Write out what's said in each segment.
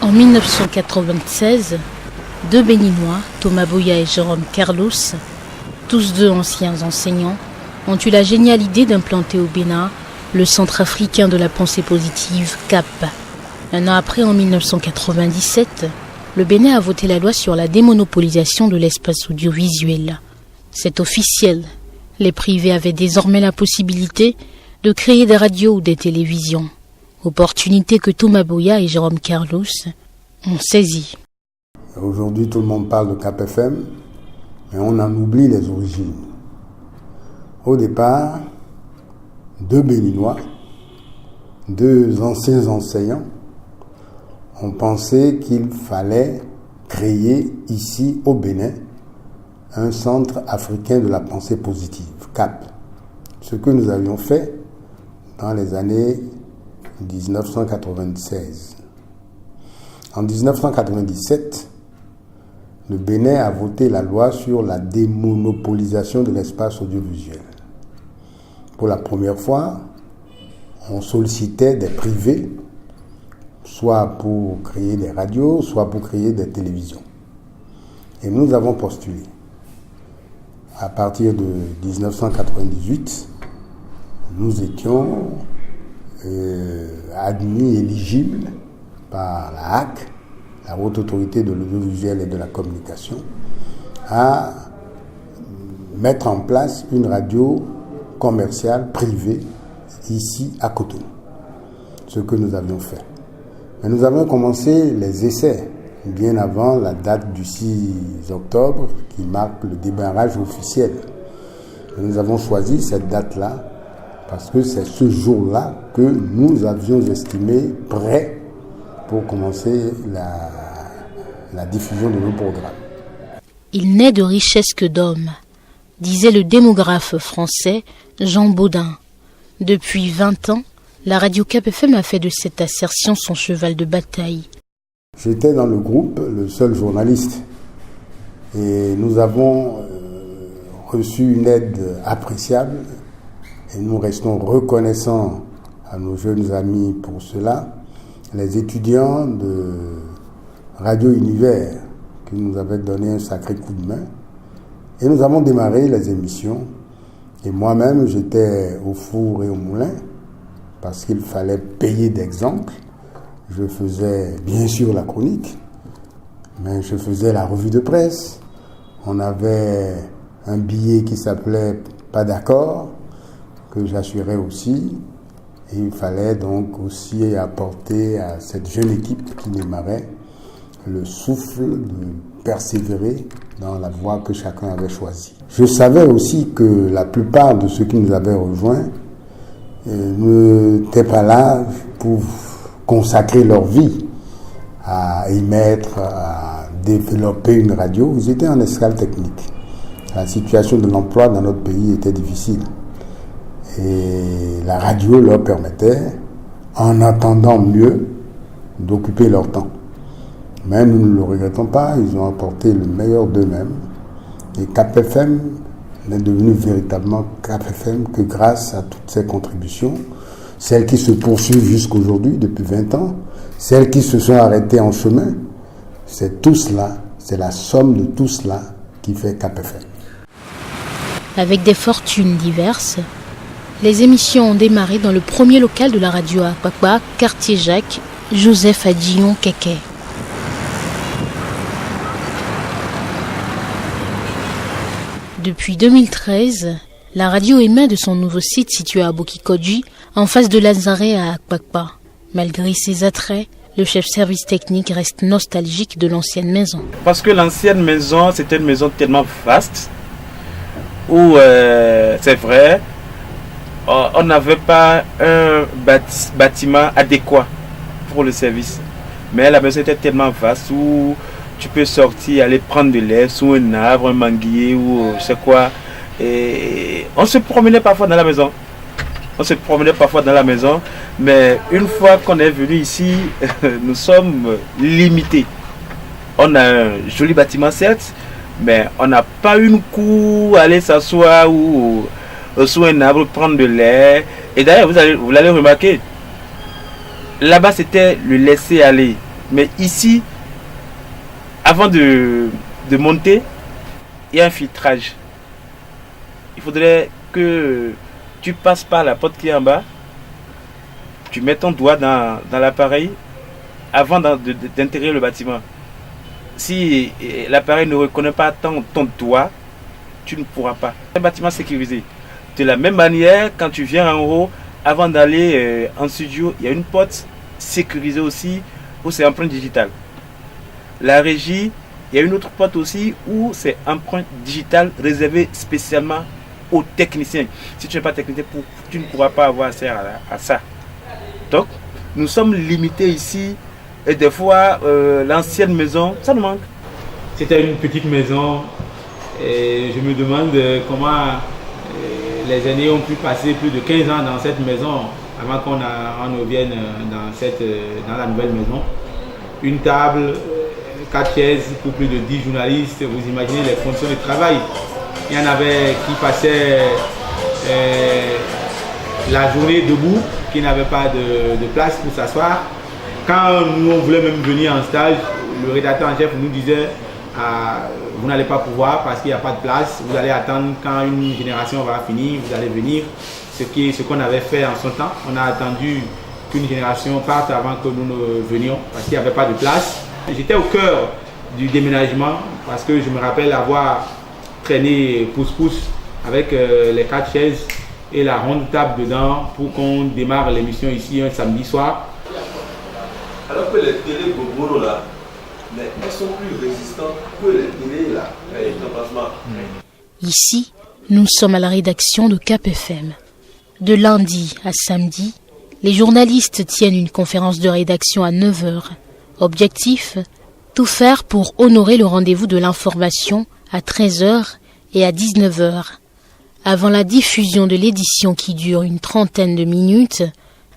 En 1996, deux Béninois, Thomas Boya et Jérôme Carlos, tous deux anciens enseignants, ont eu la géniale idée d'implanter au Bénin le Centre africain de la pensée positive, CAP. Un an après, en 1997, le Bénin a voté la loi sur la démonopolisation de l'espace audiovisuel. C'est officiel. Les privés avaient désormais la possibilité de créer des radios ou des télévisions. Opportunité que Thomas Boya et Jérôme Carlos ont saisie. Aujourd'hui, tout le monde parle de CAP FM, mais on en oublie les origines. Au départ, deux Béninois, deux anciens enseignants, ont pensé qu'il fallait créer ici au Bénin un centre africain de la pensée positive, CAP. Ce que nous avions fait dans les années 1996. En 1997, le Bénin a voté la loi sur la démonopolisation de l'espace audiovisuel. Pour la première fois, on sollicitait des privés, soit pour créer des radios, soit pour créer des télévisions. Et nous avons postulé. À partir de 1998, nous étions admis, éligibles par la HAC, la Haute Autorité de l'Audiovisuel et de la Communication, à mettre en place une radio commerciale privée ici à Cotonou. Ce que nous avions fait. Mais nous avions commencé les essais bien avant la date du 6 octobre qui marque le démarrage officiel. Et nous avons choisi cette date-là parce que c'est ce jour-là que nous avions estimé prêt pour commencer la diffusion de nos programmes. Il n'est de richesse que d'hommes, disait le démographe français Jean Baudin. Depuis 20 ans, la radio CAP FM a fait de cette assertion son cheval de bataille. J'étais dans le groupe, le seul journaliste, et nous avons reçu une aide appréciable et nous restons reconnaissants à nos jeunes amis pour cela. Les étudiants de Radio Univers qui nous avaient donné un sacré coup de main et nous avons démarré les émissions et moi-même j'étais au four et au moulin parce qu'il fallait payer d'exemple. Je faisais bien sûr la chronique, mais je faisais la revue de presse. On avait un billet qui s'appelait « Pas d'accord », que j'assurais aussi. Et il fallait donc aussi apporter à cette jeune équipe qui démarrait le souffle de persévérer dans la voie que chacun avait choisie. Je savais aussi que la plupart de ceux qui nous avaient rejoints n'étaient pas là pour consacrer leur vie à émettre, à développer une radio. Ils étaient en escale technique. La situation de l'emploi dans notre pays était difficile. Et la radio leur permettait, en attendant mieux, d'occuper leur temps. Mais nous ne le regrettons pas, ils ont apporté le meilleur d'eux-mêmes. Et CAP FM n'est devenu véritablement CAP FM que grâce à toutes ces contributions, celles qui se poursuivent jusqu'aujourd'hui, depuis 20 ans, celles qui se sont arrêtées en chemin, c'est tout cela, c'est la somme de tout cela qui fait CAP FM. Avec des fortunes diverses, les émissions ont démarré dans le premier local de la radio à Akpakpa, quartier Jacques, Joseph Adillon Keke. Depuis 2013, la radio émet de son nouveau site situé à Bokikodji, en face de Lazare à Akpakpa. Malgré ses attraits, le chef service technique reste nostalgique de l'ancienne maison. Parce que l'ancienne maison, c'était une maison tellement vaste, où c'est vrai, on n'avait pas un bâtiment adéquat pour le service. Mais la maison était tellement vaste où tu peux sortir, aller prendre de l'air sous un arbre, un manguier ou je sais quoi. Et on se promenait parfois dans la maison. Mais une fois qu'on est venu ici, nous sommes limités. On a un joli bâtiment certes, mais on n'a pas une cour, aller s'asseoir ou sous un arbre, prendre de l'air. Et d'ailleurs, vous l'allez remarquer, là-bas c'était le laisser aller. Mais ici, avant de monter, il y a un filtrage. Il faudrait que tu passes par la porte qui est en bas, tu mets ton doigt dans l'appareil avant d'intégrer le bâtiment. Si l'appareil ne reconnaît pas ton doigt, tu ne pourras pas. C'est un bâtiment sécurisé. De la même manière, quand tu viens en haut, avant d'aller en studio, il y a une porte sécurisée aussi où c'est empreinte digitale. La régie, il y a une autre porte aussi où c'est empreinte digitale réservée spécialement aux techniciens. Si tu n'es pas technicien, tu ne pourras pas avoir accès à ça. Donc, nous sommes limités ici. Et des fois, l'ancienne maison, ça nous manque. C'était une petite maison. Et je me demande comment les aînés ont pu passer plus de 15 ans dans cette maison avant qu'on ne vienne dans la nouvelle maison. Une table, 4 chaises pour plus de 10 journalistes. Vous imaginez les conditions de travail. Il y en avait qui passaient la journée debout, qui n'avaient pas de place pour s'asseoir. Quand nous on voulait même venir en stage, le rédacteur en chef nous disait vous n'allez pas pouvoir parce qu'il n'y a pas de place, vous allez attendre quand une génération va finir, vous allez venir. Ce qu'on avait fait en son temps, on a attendu qu'une génération parte avant que nous ne venions parce qu'il n'y avait pas de place. J'étais au cœur du déménagement parce que je me rappelle avoir traîné pouce-pouce avec les 4 chaises et la ronde table dedans pour qu'on démarre l'émission ici un samedi soir. Alors que les télés Gogoro là, elles sont plus résistantes que les télés là, Ici, nous sommes à la rédaction de Cap FM. De lundi à samedi, les journalistes tiennent une conférence de rédaction à 9h. Objectif, tout faire pour honorer le rendez-vous de l'information à 13h et à 19h. Avant la diffusion de l'édition qui dure une trentaine de minutes,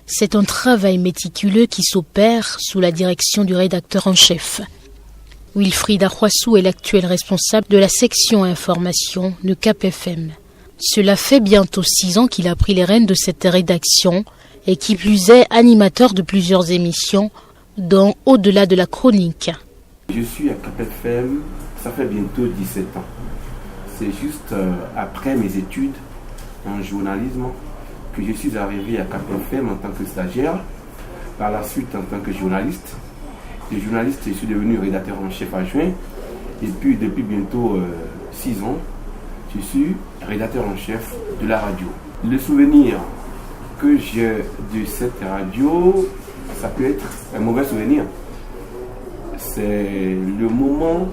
c'est un travail méticuleux qui s'opère sous la direction du rédacteur en chef. Wilfried Ahuassou est l'actuel responsable de la section information de Cap FM. Cela fait bientôt 6 ans qu'il a pris les rênes de cette rédaction et qui plus est animateur de plusieurs émissions, dont Au-delà de la chronique. Je suis à Cap FM, ça fait bientôt 17 ans. C'est juste après mes études en journalisme que je suis arrivé à Cap FM en tant que stagiaire, par la suite en tant que journaliste. De journaliste, je suis devenu rédacteur en chef adjoint et puis depuis bientôt 6 ans, je suis rédacteur en chef de la radio. Le souvenir que j'ai de cette radio, ça peut être un mauvais souvenir. C'est le moment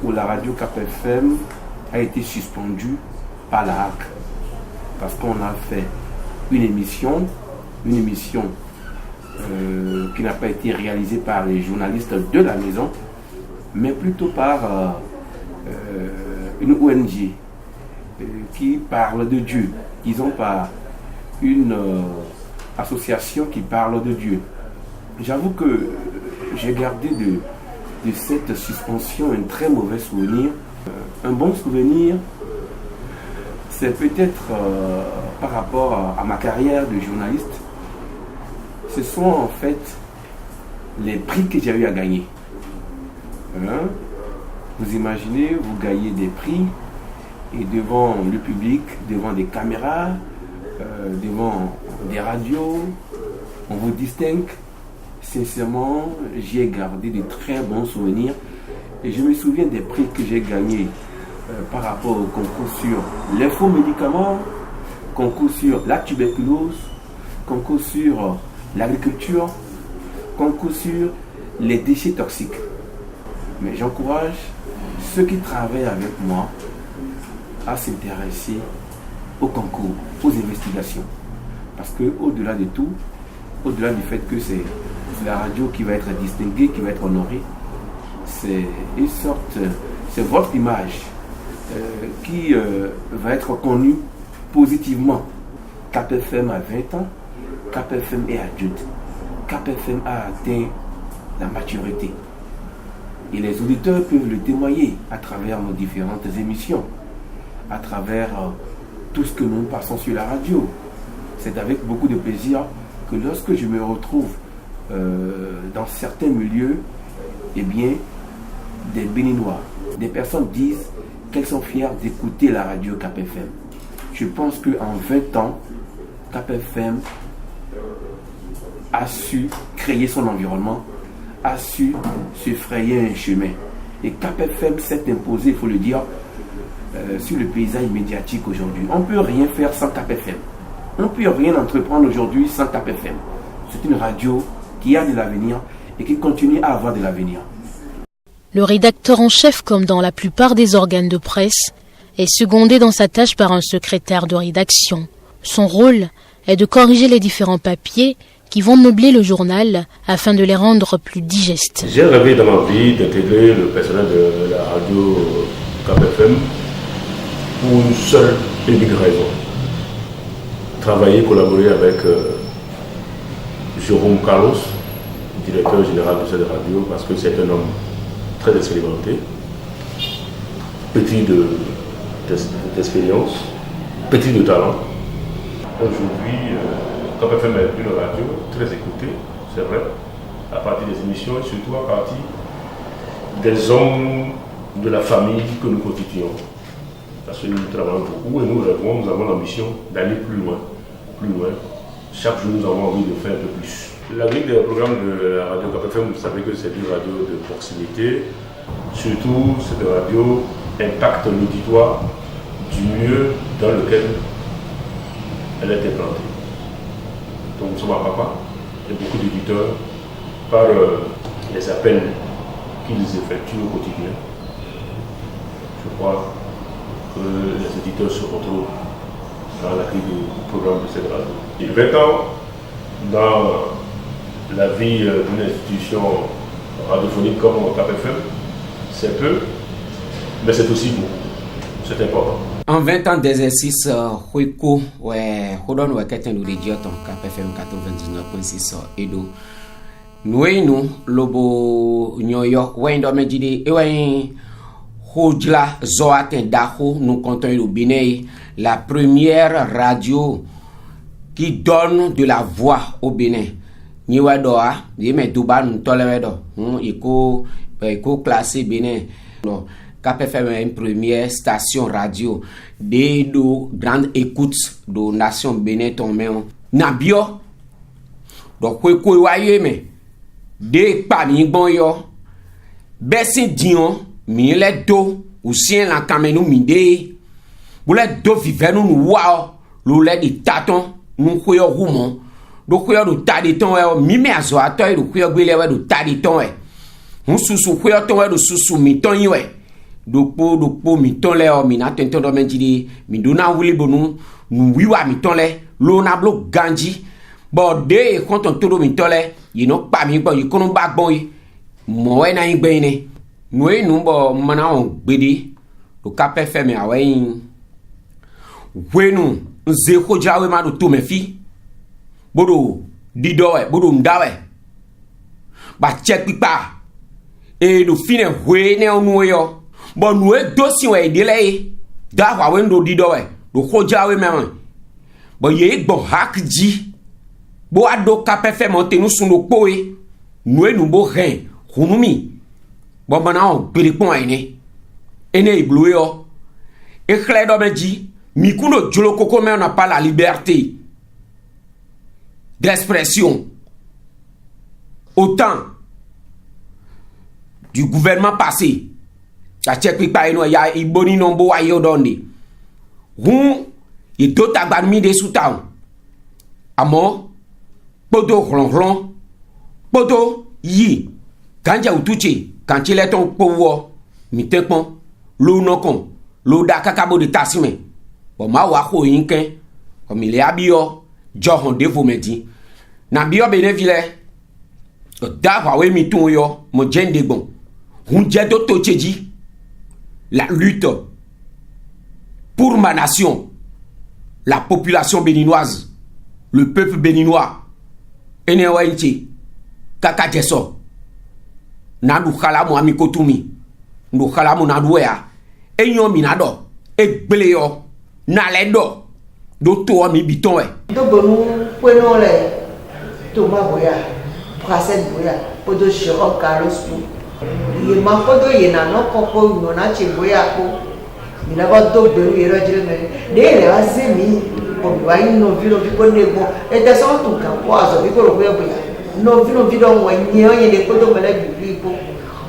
où la radio Cap FM a été suspendue par la HAC parce qu'on a fait une émission qui n'a pas été réalisée par les journalistes de la maison, mais plutôt par une ONG qui parle de Dieu. Disons par une association qui parle de Dieu. J'avoue que j'ai gardé de cette suspension un très mauvais souvenir. Un bon souvenir, c'est peut-être par rapport à ma carrière de journaliste. Ce sont en fait les prix que j'ai eu à gagner. Vous imaginez, vous gagnez des prix et devant le public, devant des caméras, devant des radios, on vous distingue. Sincèrement, j'ai gardé de très bons souvenirs et je me souviens des prix que j'ai gagnés par rapport au concours sur l'infomédicament, concours sur la tuberculose, concours sur l'agriculture, concours sur les déchets toxiques. Mais j'encourage ceux qui travaillent avec moi à s'intéresser au concours, aux investigations. Parce que au-delà de tout, au-delà du fait que c'est la radio qui va être distinguée, qui va être honorée. C'est une sorte, c'est votre image qui va être connue positivement. Cap FM a 20 ans, Cap FM est adulte. Cap FM a atteint la maturité. Et les auditeurs peuvent le témoigner à travers nos différentes émissions, à travers tout ce que nous passons sur la radio. C'est avec beaucoup de plaisir que lorsque je me retrouve dans certains milieux, eh bien, des Béninois, des personnes disent qu'elles sont fières d'écouter la radio Cap FM. Je pense qu'en 20 ans, Cap FM a su créer son environnement, a su se frayer un chemin. Et Cap FM s'est imposé, il faut le dire, sur le paysage médiatique aujourd'hui. On ne peut rien faire sans Cap FM. On ne peut rien entreprendre aujourd'hui sans Cap FM. C'est une radio qui a de l'avenir et qui continue à avoir de l'avenir. Le rédacteur en chef, comme dans la plupart des organes de presse, est secondé dans sa tâche par un secrétaire de rédaction. Son rôle est de corriger les différents papiers qui vont meubler le journal afin de les rendre plus digestes. J'ai rêvé dans ma vie d'intégrer le personnel de la radio Cap FM pour une seule et unique raison. Travailler, collaborer avec Jérôme Carlos, directeur général de cette radio, parce que c'est un homme très expérimenté, petit d'expérience, petit de talent. Aujourd'hui, Cap FM est une radio très écoutée, c'est vrai, à partir des émissions et surtout à partir des hommes de la famille que nous constituons. Parce que nous travaillons beaucoup et nous rêvons, nous avons l'ambition d'aller plus loin. Chaque jour, nous avons envie de faire un peu plus. La grille des programmes de la radio Cap FM, vous savez que c'est une radio de proximité. Surtout, cette radio impacte l'auditoire du milieu dans lequel elle est implantée. Donc nous sommes à Papa, il y a beaucoup d'éditeurs par les appels qu'ils effectuent au quotidien. Je crois que les éditeurs se retrouvent dans la grille du programme de cette radio. Et 20 ans dans la vie d'une institution radiophonique comme Cap FM, c'est peu, mais c'est aussi beaucoup. C'est important. En 20 ans d'exercice, Huiko, Hodon Waketen ou Regioton, Cap FM 99.6 Edo. Nous, Lobo, New York, Wayne Domejidi, Ewain, Hodla, Zoaten, Daho, nous comptons le Bénin, la première radio qui donne de la voix au Bénin. Niwa doa, yeme duba nous toleredo, iko classé Bénin. Cap FM est une première station radio de grande écoute de nation Bénin tombé. Nabio, donc quoi waye me, de parmi bon yo, bessin dion, mi le do, ou sien la kamenu mide, boule do vive nous wow, le di taton, nous koyo roumon. Do koyo do tadi ton mi me azo atoy do koyo gbele we do tadi ton e hun susu koyo ton we do susu mi ton yi we do po mi ton le o mi na tento do menjidi mi do na wuli bonu nu wiwa mi ton le lo na blo ganji bo de konton to do mi ton le yi no pa mi gbon yi kono ba gbon yi mo we na yin gbe ni nu e nu bo mana on gbede do Cap FM awen wenu nze ko jawe ma do to me fi bodo didowe bodo ndawe ba check pipa e do fine hwe ne onu yo bo nu e dosi we dele da wa wendo didowe do khojawe mema bo ye gbo hakji bo ado Cap FM tenu sundo poe nu e nu bo ren hunumi bo bana on peripon ene iblu yo e khle do beji mi kuno jolo koko me on n'a pas la liberté d'expression autant du gouvernement passé ta check pa eno ya iboni nombo wa yodonde hu e dota gbanmi de soutan amo podo hlonhlon podo yi kanja utuche kanchile ton powo mi tepon lo nokon lo da kakabo de tasime bo ma wa ko yinken o mi le abio John de Vomedi. Na bio benevile D'avoir mi ton yo mo jende bon. Hunje do to cheji. La lutte pour ma nation, la population béninoise, le peuple béninois. Ene wainchi kaka jeso. Na du khalamu amikotumi. Ndu khalamu na duya. Enyo minado egbele yo na ledo do to mi biton e. Do bonu peno le to ma boya. Prasen boya. Podo Jérôme Carlos. Ye ma podo ye na no kopo no na che boya ko. Mi na ba do bonu ye rajire me. De le azemi o wa ino vilo bi ko nego. E te so tu kan ko azo bi ko ro boya. No vilo bi do wa nye o ye de podo mele bi ko.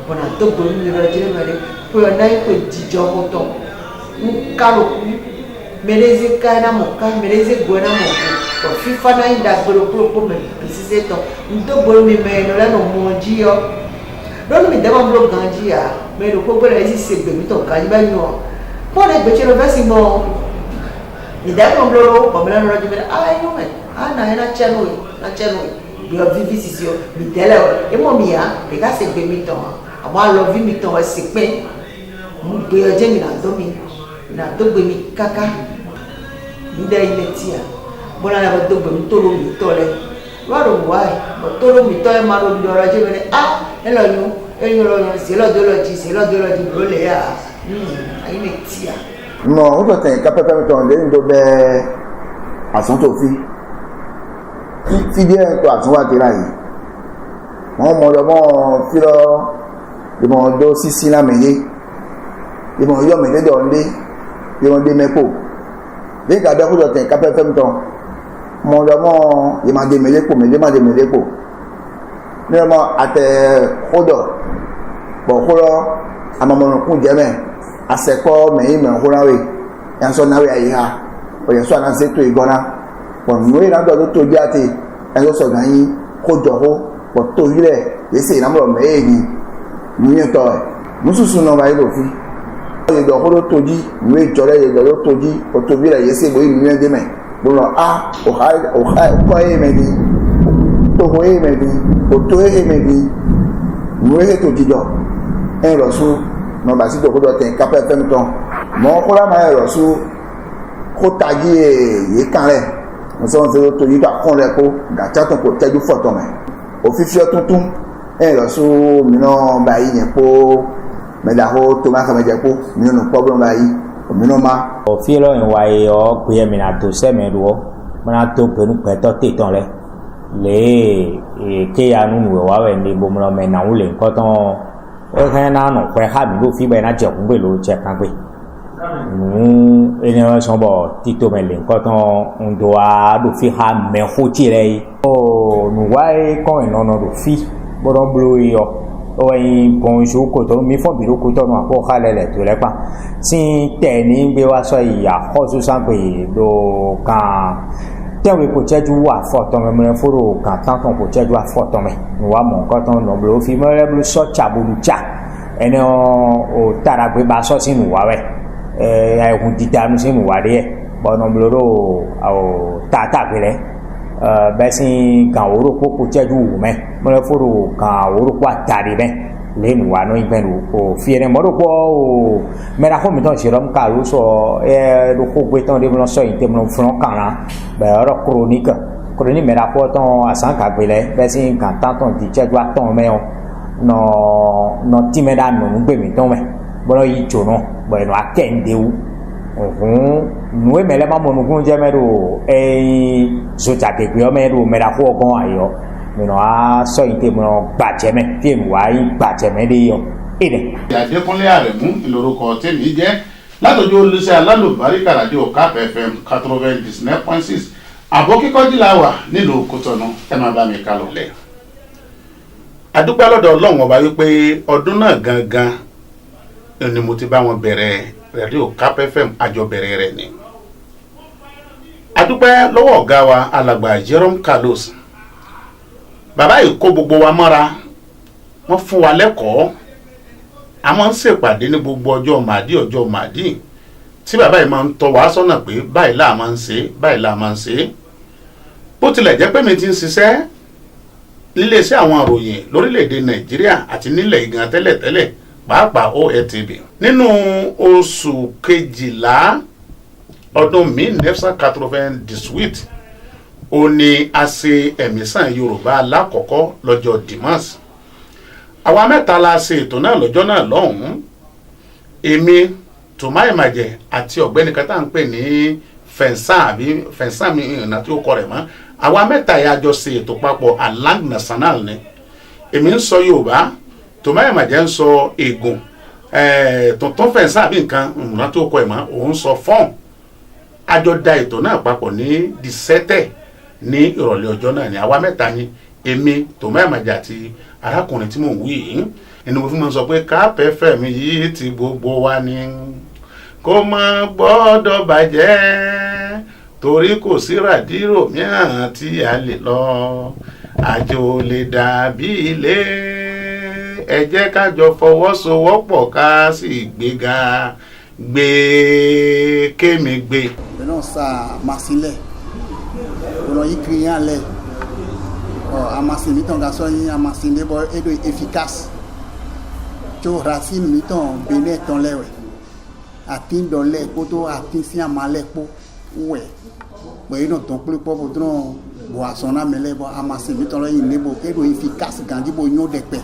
Bona do bonu ye rajire me. Po na ko dijo ko to. Nkalo melezi kana moka melezi gona moka o fifa na inda gboro me pisise to ndo gboro mi me no la no monji yo don mi dema blo ganji ya me do ko gboro esi segbe mi to kan ba nyo po le gbe chero vesi mo mi da ko blo ko me la no raji me yo me ana na chano bi o vivi sisi yo mi tele e mo mi ya e ka segbe mi to amo lo vi mi to e segbe mu gbe oje mi na do mi na dogbe mi kaka nda ile tia bona na dogbe mi tolo mi tole waro wai bo tolo mi to e maro mi ora je me elo yu enyo lo se lo do lo di bro le ya ayi me tia no o to ten ka pepe mi to le ndo be asan to fi die to asan wa ti la yi mo lo mo fi lo de mo do sisi la meye de mo yo me de do nde yon de mepo de ga da ko do ten ka pe fem ton mo do mo ye ma de mele po me de ma de mele po ne ma ate odo bo ko lo amamono ku je me aseko me yi me ho rawe yan so na we ayi ha o ye so na se to igona bo no ira do to je ati en so gan yi ko do ho bo to yi le ye se na mo me yi ni yen to mususu no ba yi do fi ye do ko toji we jore ye do toji o to bi la ye se bo yi mi de me bo lo o ko e me di to ko e me di o to e me di we he to jijo en ro su no ba si do ko do ten ka pe fem ton mo ko la ma ro su ko taji ye kan re mo so se to yi ka kon re ko ga cha to ko teju fo to me o fi fi tuntun en ro su mi no ba yi yen po me da ho to ma ka me je ko mi no problem ba yi mi no ma o fi lo en wa e o ku ye mi na to se me do mo na to pe nu pe to te ton le ke ya nu nu wa we ni bo mo me na u le ko ton o ka na no pe ha mi lo fi be na je kun be lo je kan pe ene wa so bo ti to me le ko ton un do a do fi ha me ho ti re o nu wa e ko en no do fi bo don blu yo oyin bonjour ko to mi fo bi ro ko to no apo khalele to le pa sin te ni gbe wa so iya ho su san pe do kan te we ko cheju wa fo to me foro kan tan ton ko cheju wa fo to me ni wa mo ko ton no blo fi mo le blo so cha bulu cha ene o tara gbe ba so sinu wa we ai hun ditanu sinu wa re bo no blo ro o tata gbe bẹ́sìn kan orúkọ kò jẹ́jú wù mẹ́ mọ́lẹ́ fóró kan orúkọ àtàrí mẹ́ lẹ́nu wa ní ìgbẹ́nu kò fi ẹni mọ́rọ́pọ̀ o mẹ́ra fún mi tán ṣe lọ́mú kàlú sọ ẹ lóko gbé tán dé mọ́ sọ yìí tẹ́ mọ́ fún kàn án bẹ́ẹ̀ ọ̀rọ̀ kúròní mẹ́ra fọ́ tán àsánkàgbé lẹ́ bẹ́sìn kan tán tán di jẹ́jú àtọ̀ mẹ́ ọ nọ tí mẹ́ra nù gbèmí tán mẹ́ bọ́lá yìí jò náà bẹ́ẹ̀ nù akẹ́ǹdéwu nuwe mele ma monugun je medo zota ke gbe o medo mera ko ogon ayo mi no a so ite mo gbaje me fi mi wa yi gbaje me de yo ide Adékúnlé Arẹ̀mú ìlórúkọ tèmi jẹ́ látọjú olùṣẹ́ alálùbáríkà radio Cap FM 99.6 àbókíkọ́jú la wà nílùú Kòtọ́nù ẹ máa bá mi ká lọ lẹ̀. Adúpẹ́ lọ́dọ̀ Ọlọ́run ọba wípé ọdún náà gangan ni mo ti bá wọn bẹ̀rẹ̀ radio Cap FM àjọ bẹ̀rẹ̀ rẹ̀ ni. Adúpẹ́ lọ́wọ́ ọ̀gá wa alàgbà Jérôme Carlos. Bàbá yìí kó gbogbo wa mọ́ra, wọ́n fún wa lẹ́kọ̀ọ́. A máa ń ṣèpàdé ní gbogbo ọjọ́ màdí tí bàbá yìí máa ń tọ́ wa sọ́nà pé báyìí la máa ń ṣe, báyìí la máa ń ṣe. Bó tilẹ̀ jẹ́ pé mi ti ń ṣiṣẹ́ níléeṣẹ́ àwọn ìròyìn lórílẹ̀‐èdè Nàìjíríà àti nílẹ̀ ìgàn tẹ́lẹ̀tẹ́lẹ̀ pàápàá OLTV. Nínú oṣù kejìlá ọdún 1998 ó ní a ṣe ẹ̀mísàn Yorùbá alákọ̀ọ́kọ́ lọ́jọ́ Dimanche. Àwa mẹ́ta la ṣe ètò náà lọ́jọ́ náà lọ́hùn-ún. Èmi Tòmáì Màjẹ̀ àti ọ̀gbẹ́ni kan tá à ń pè ní Fẹ̀nsán mi ìrìnà tí ó kọ rẹ̀ mọ́. Àwa mẹ́ta yà jọ ṣe ètò papọ̀ à langue nationale ni. Èmi ń sọ Yorùbá, Tòmáì Màjẹ̀ ń sọ Ègùn, Tonton Fẹ̀nsán àbí nǹkan ìrìnà tí ó kọ ẹ̀ mọ́ òun sọ Fọ́n. A jọ da ètò náà papọ̀ ní Dìsẹ́tẹ̀ ní ìrọ̀lẹ́ ọjọ́ náà ni. Àwa mẹ́ta ni èmi Tòmáì Màjẹ̀ àti arákùnrin tí mò ń wí yìí. Ẹni mo fi máa ń sọ pé Cap FM yìí ti gbogbo wa ni kó má gbọ́dọ̀ bàjẹ́ torí kò sí ràdírò mìíràn tí a lè lọ àjò lè dàbí ilé ẹ jẹ́ ká jọ fọwọ́sowọ́pọ̀ ká sì gbéga gbé kémi gbé. Maintenant ça masile ono yikriyan le amasini ton garçon yi amasini bo edo efficace to racine mi ton bene ton lewe atin do le koto atin si amale po we bo ino ton plus po bo don bo asona mele bo amasini ton le yin bo edo efficace ganji bo nyo de pe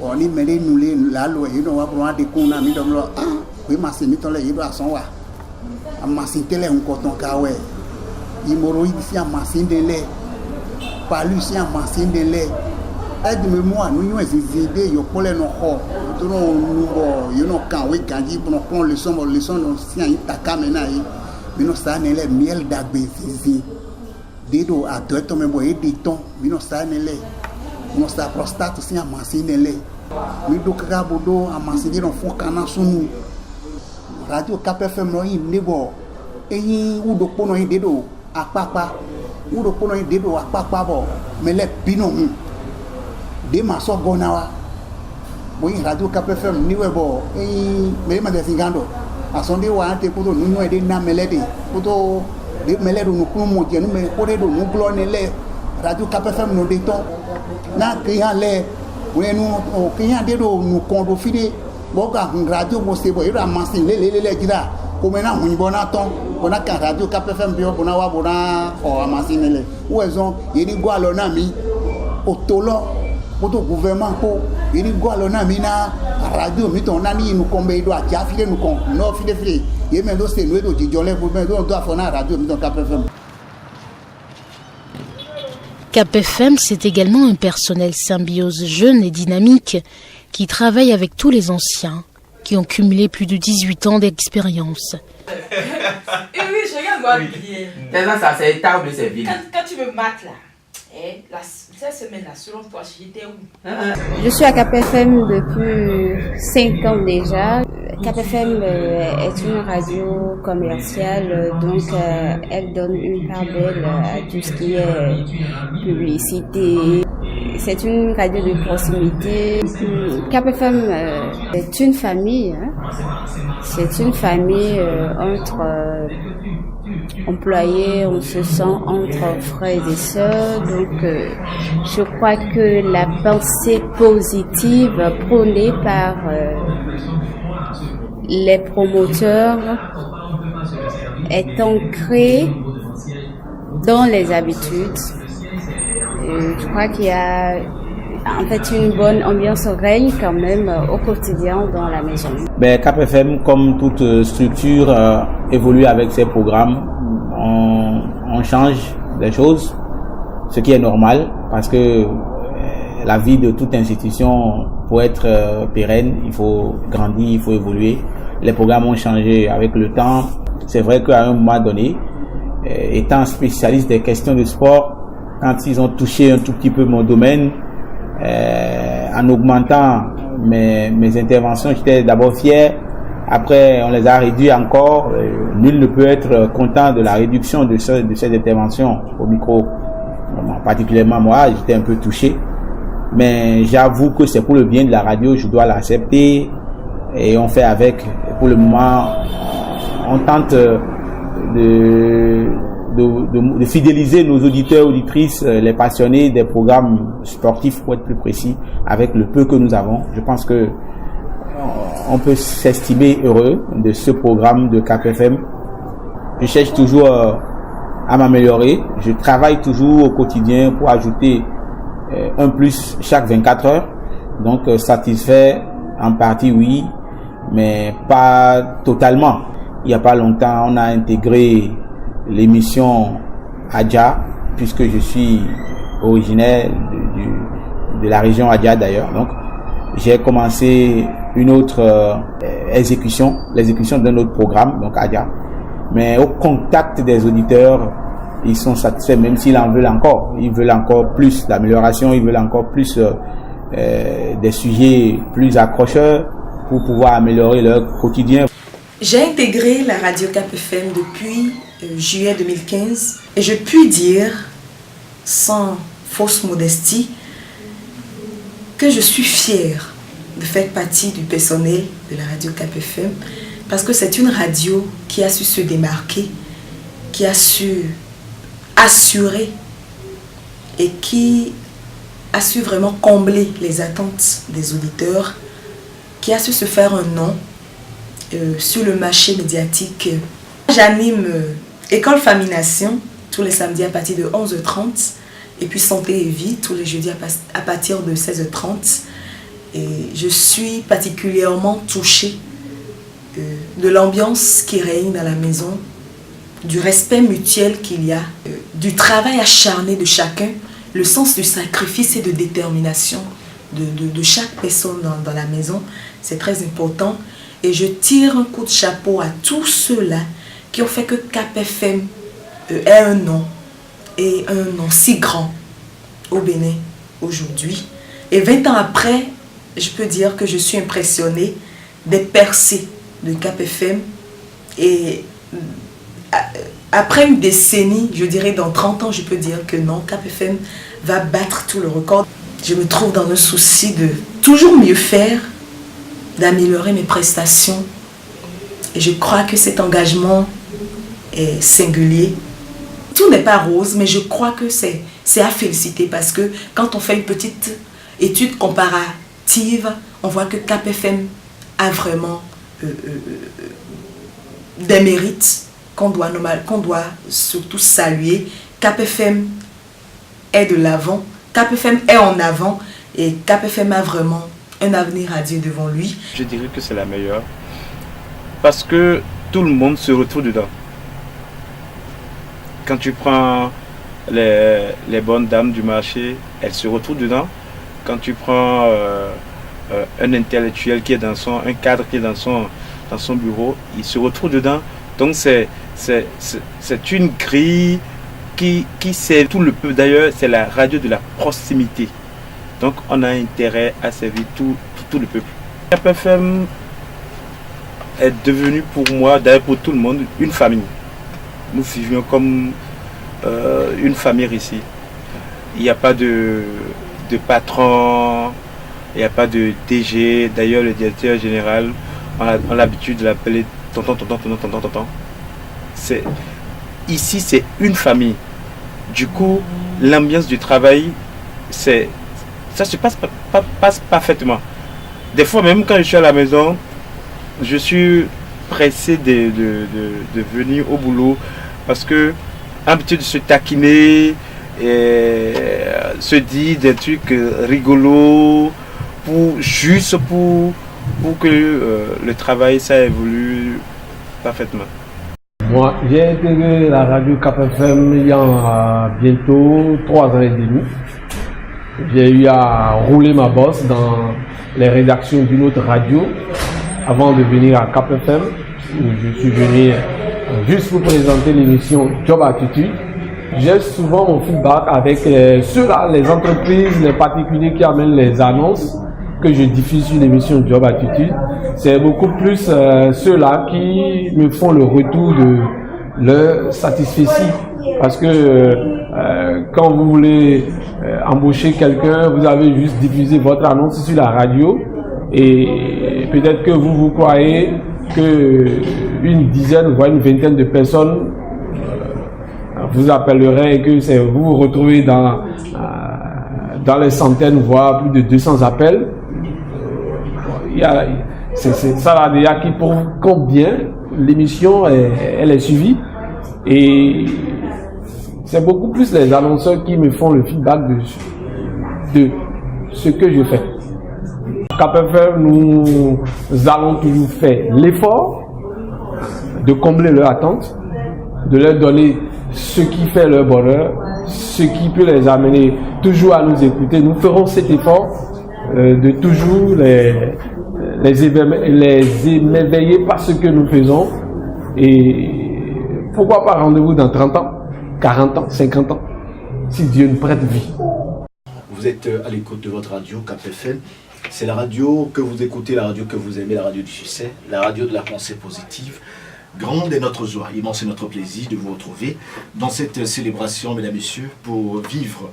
oni mele nule la lo ino wa bo ade kun na mi do lo we masini ton le yido ason wa amasin tele un koton kawe imoro isi amasin de le palu si amasin de le edme mo anu yo ezide yo pole no ho to no nubo yo no kan we ganji bo no kon le son no si an taka me na yi mi no sa ne le miel dagbe zizi dedo adoto me bo editon mi no sa ne le no sa prostate si amasin de le mi do kaka bodo amasin de no fon kana sunu Radio Cap FM no yin nebo eyin udo pono yin dedo apapa udo pono yin dedo apapa bo mele bino de ma so gonawa bo yin Radio Cap FM ni webo eyin me ma de singando asonde wa ante poto nunu e de na melede poto de meledo no kun mo je no me ko de do no glo ne le Radio Cap FM no de ton na kiyan le wenu o kiyan dedo no kondo fide boka radio mo se bo ira masin le jira ko mena hun bona ton bona ka Radio Cap FM bio bona wa bona o amasin le wezon yini go alo na mi otolo poto gouvernement ko yini go alo na mi na radio mi ton na ni nu kombe do aja file nu kon no file ye me do se no do jijole bo me do afona radio mi ton Cap FM. Cap FM, c'est également un personnel symbiose jeune et dynamique qui travaille avec tous les anciens, qui ont cumulé plus de 18 ans d'expérience. Oui, je regarde moi bien. Ça, c'est table, c'est vide. Quand tu me mates là, cette semaine-là, selon toi, j'étais où? Je suis à Cap FM depuis 5 ans déjà. Cap FM est une radio commerciale, donc elle donne une part belle à tout ce qui est publicité. C'est une radio de proximité. Cap FM est une famille. C'est une famille entre employés, on se sent entre frères et sœurs. Donc, je crois que la pensée positive prônée par les promoteurs est ancrée dans les habitudes. Je crois qu'il y a en fait une bonne ambiance règne quand même au quotidien dans la maison. Cap FM, comme toute structure, évolue avec ses programmes. On change des choses, ce qui est normal parce que la vie de toute institution, pour être pérenne, il faut grandir, il faut évoluer. Les programmes ont changé avec le temps. C'est vrai qu'à un moment donné, étant spécialiste des questions de sport, quand ils ont touché un tout petit peu mon domaine, en augmentant mes interventions, j'étais d'abord fier. Après, on les a réduits encore. Nul ne peut être content de la réduction de ces interventions au micro. Particulièrement moi, j'étais un peu touché. Mais j'avoue que c'est pour le bien de la radio, je dois l'accepter. Et on fait avec. Pour le moment, on tente de de fidéliser nos auditeurs, auditrices, les passionnés des programmes sportifs, pour être plus précis, avec le peu que nous avons. Je pense que on peut s'estimer heureux de ce programme de Cap FM. Je cherche toujours à m'améliorer. Je travaille toujours au quotidien pour ajouter un plus chaque 24 heures. Donc satisfait en partie, oui, mais pas totalement. Il n'y a pas longtemps, on a intégré l'émission Adja, puisque je suis originaire de la région Adja d'ailleurs. Donc j'ai commencé une autre l'exécution d'un autre programme, donc Adja. Mais au contact des auditeurs, ils sont satisfaits, même s'ils en veulent encore. Ils veulent encore plus d'amélioration, ils veulent encore plus des sujets plus accrocheurs pour pouvoir améliorer leur quotidien. J'ai intégré la radio Cap FM depuis juillet 2015 et je puis dire, sans fausse modestie, que je suis fière de faire partie du personnel de la radio Cap FM parce que c'est une radio qui a su se démarquer, qui a su assurer et qui a su vraiment combler les attentes des auditeurs, qui a su se faire un nom sur le marché médiatique. J'anime École Famille Nation tous les samedis à partir de 11h30 et puis Santé et Vie tous les jeudis à partir de 16h30. Et je suis particulièrement touchée de l'ambiance qui règne dans la maison, du respect mutuel qu'il y a, du travail acharné de chacun, le sens du sacrifice et de détermination de chaque personne dans la maison. C'est très important. Et je tire un coup de chapeau à tous ceux-là qui ont fait que Cap FM ait un nom, et un nom si grand au Bénin aujourd'hui. Et 20 ans après, je peux dire que je suis impressionnée des percées de Cap FM. Et après une décennie, je dirais dans 30 ans, je peux dire que non, Cap FM va battre tout le record. Je me trouve dans un souci de toujours mieux faire, d'améliorer mes prestations. Et je crois que cet engagement est singulier. Tout n'est pas rose, mais je crois que c'est à féliciter parce que quand on fait une petite étude comparative, on voit que Cap FM a vraiment des mérites qu'on doit surtout saluer. Cap FM est de l'avant, Cap FM est en avant et Cap FM a vraiment un avenir radieux devant lui. Je dirais que c'est la meilleure parce que tout le monde se retrouve dedans. Quand tu prends les bonnes dames du marché, elles se retrouvent dedans. Quand tu prends un intellectuel qui est un cadre qui est dans son bureau, il se retrouve dedans. Donc c'est une grille qui sert tout le peuple. D'ailleurs, c'est la radio de la proximité. Donc on a intérêt à servir tout le peuple. Cap FM est devenu pour moi, d'ailleurs pour tout le monde, une famille. Nous vivons comme une famille ici. Il n'y a pas de patron, il n'y a pas de DG. D'ailleurs le directeur général, on a l'habitude de l'appeler tonton. Ici c'est une famille. Du coup, l'ambiance du travail, ça se passe parfaitement. Des fois, même quand je suis à la maison, je suis pressé de venir au boulot parce que l'habitude de se taquiner, et se dire des trucs rigolos juste pour que le travail ça évolue parfaitement. Moi, j'ai intégré la radio Cap FM il y a bientôt 3 ans et demi. J'ai eu à rouler ma bosse dans les rédactions d'une autre radio avant de venir à Cap FM. Je suis venu juste pour présenter l'émission Job Attitude. J'ai souvent mon feedback avec ceux-là, les entreprises, les particuliers qui amènent les annonces que je diffuse sur l'émission Job Attitude. C'est beaucoup plus ceux-là qui me font le retour de leur satisfaction. Parce que quand vous voulez embaucher quelqu'un, vous avez juste diffusé votre annonce sur la radio et peut-être que vous croyez que une dizaine voire une vingtaine de personnes vous appellerait et que vous vous retrouvez dans les centaines, voire plus de 200 appels, c'est ça là déjà qui prouve combien l'émission elle est suivie. Et c'est beaucoup plus les annonceurs qui me font le feedback de ce que je fais. KPFM, nous allons toujours faire l'effort de combler leur attente, de leur donner ce qui fait leur bonheur, ce qui peut les amener toujours à nous écouter. Nous ferons cet effort de toujours les émerveiller par ce que nous faisons. Et pourquoi pas rendez-vous dans 30 ans, 40 ans, 50 ans, si Dieu nous prête vie. Vous êtes à l'écoute de votre radio KPFM. C'est la radio que vous écoutez, la radio que vous aimez, la radio du succès, la radio de la pensée positive. Grande est notre joie, immense est notre plaisir de vous retrouver dans cette célébration, mesdames et messieurs, pour vivre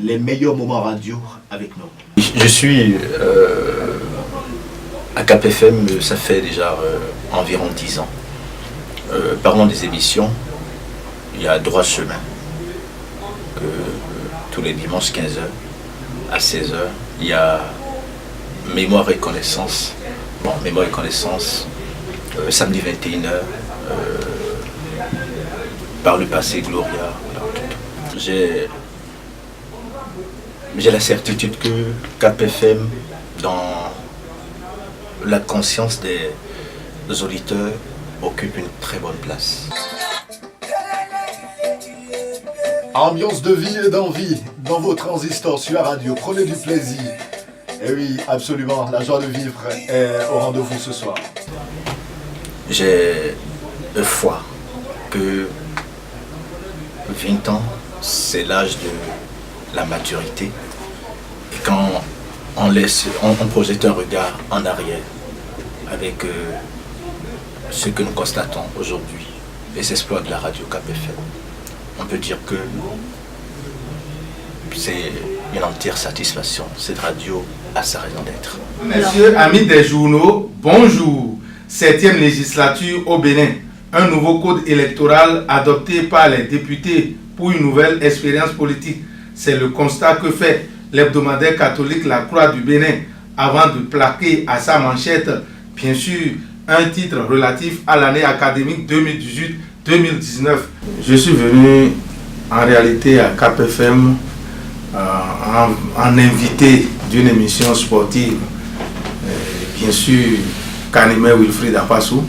les meilleurs moments radio avec nous. Je suis à KPFM, ça fait déjà environ 10 ans. Parlons des émissions, il y a Droit Chemin, tous les dimanches 15h à 16h, il y a Mémoire et Connaissance, Mémoire et Connaissance, samedi 21h, par le passé Gloria. J'ai la certitude que KPFM, dans la conscience des auditeurs, occupe une très bonne place. Ambiance de vie et d'envie dans vos transistors sur la radio. Prenez du plaisir. Et oui, absolument, la joie de vivre est au rendez-vous ce soir. J'ai foi que 20 ans, c'est l'âge de la maturité. Et quand on projette un regard en arrière avec ce que nous constatons aujourd'hui, les exploits de la radio KPFM, on peut dire que c'est une entière satisfaction. Cette radio a sa raison d'être. Messieurs, amis des journaux, bonjour. 7e législature au Bénin. Un nouveau code électoral adopté par les députés pour une nouvelle expérience politique. C'est le constat que fait l'hebdomadaire catholique La Croix du Bénin avant de plaquer à sa manchette, bien sûr, un titre relatif à l'année académique 2018-2019. Je suis venu en réalité à KPFM en invité d'une émission sportive, bien sûr, qu'animait Wilfried Apassou.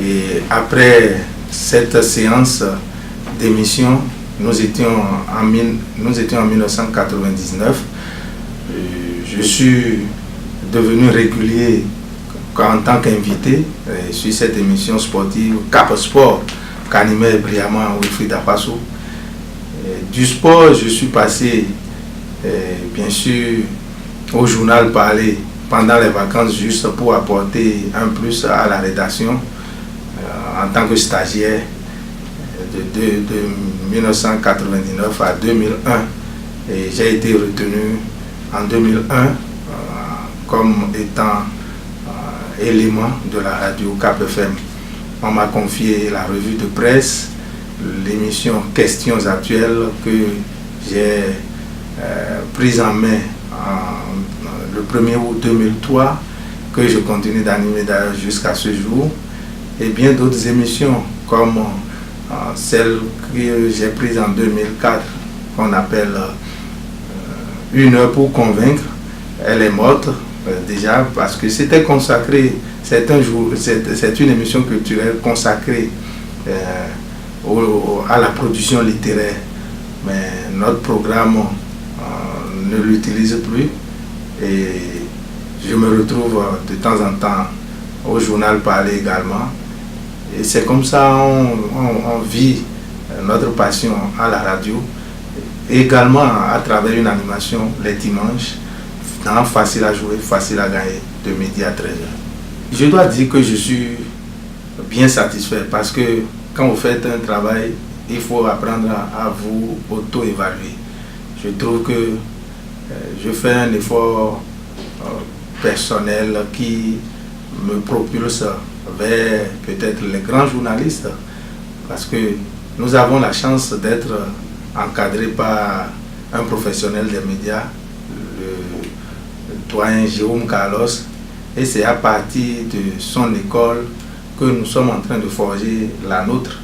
Et après cette séance d'émission, nous étions en 1999. Je suis devenu régulier en tant qu'invité sur cette émission sportive Cap Sport qu'animait brillamment Wilfried Apassou. Du sport, je suis passé bien sûr au journal Parler pendant les vacances, juste pour apporter un plus à la rédaction en tant que stagiaire de 1999 à 2001. Et j'ai été retenu en 2001 comme étant élément de la radio KPFM. On m'a confié la revue de presse, l'émission Questions Actuelles que j'ai prise en main le 1er août 2003, que je continue d'animer jusqu'à ce jour, et bien d'autres émissions comme celle que j'ai prise en 2004 qu'on appelle Une heure pour convaincre. Elle est morte déjà parce que c'était consacré, c'est une émission culturelle consacrée à la production littéraire, mais notre programme ne l'utilise plus et je me retrouve de temps en temps au journal Parler également, et c'est comme ça on vit notre passion à la radio, et également à travers une animation les dimanches dans Facile à jouer, facile à gagner de midi à 13h. Je dois dire que je suis bien satisfait parce que quand vous faites un travail, il faut apprendre à vous auto-évaluer. Je trouve que je fais un effort personnel qui me propulse vers peut-être les grands journalistes, parce que Nous avons la chance d'être encadrés par un professionnel des médias, le doyen Jérôme Carlos, et c'est à partir de son école que nous sommes en train de forger la nôtre.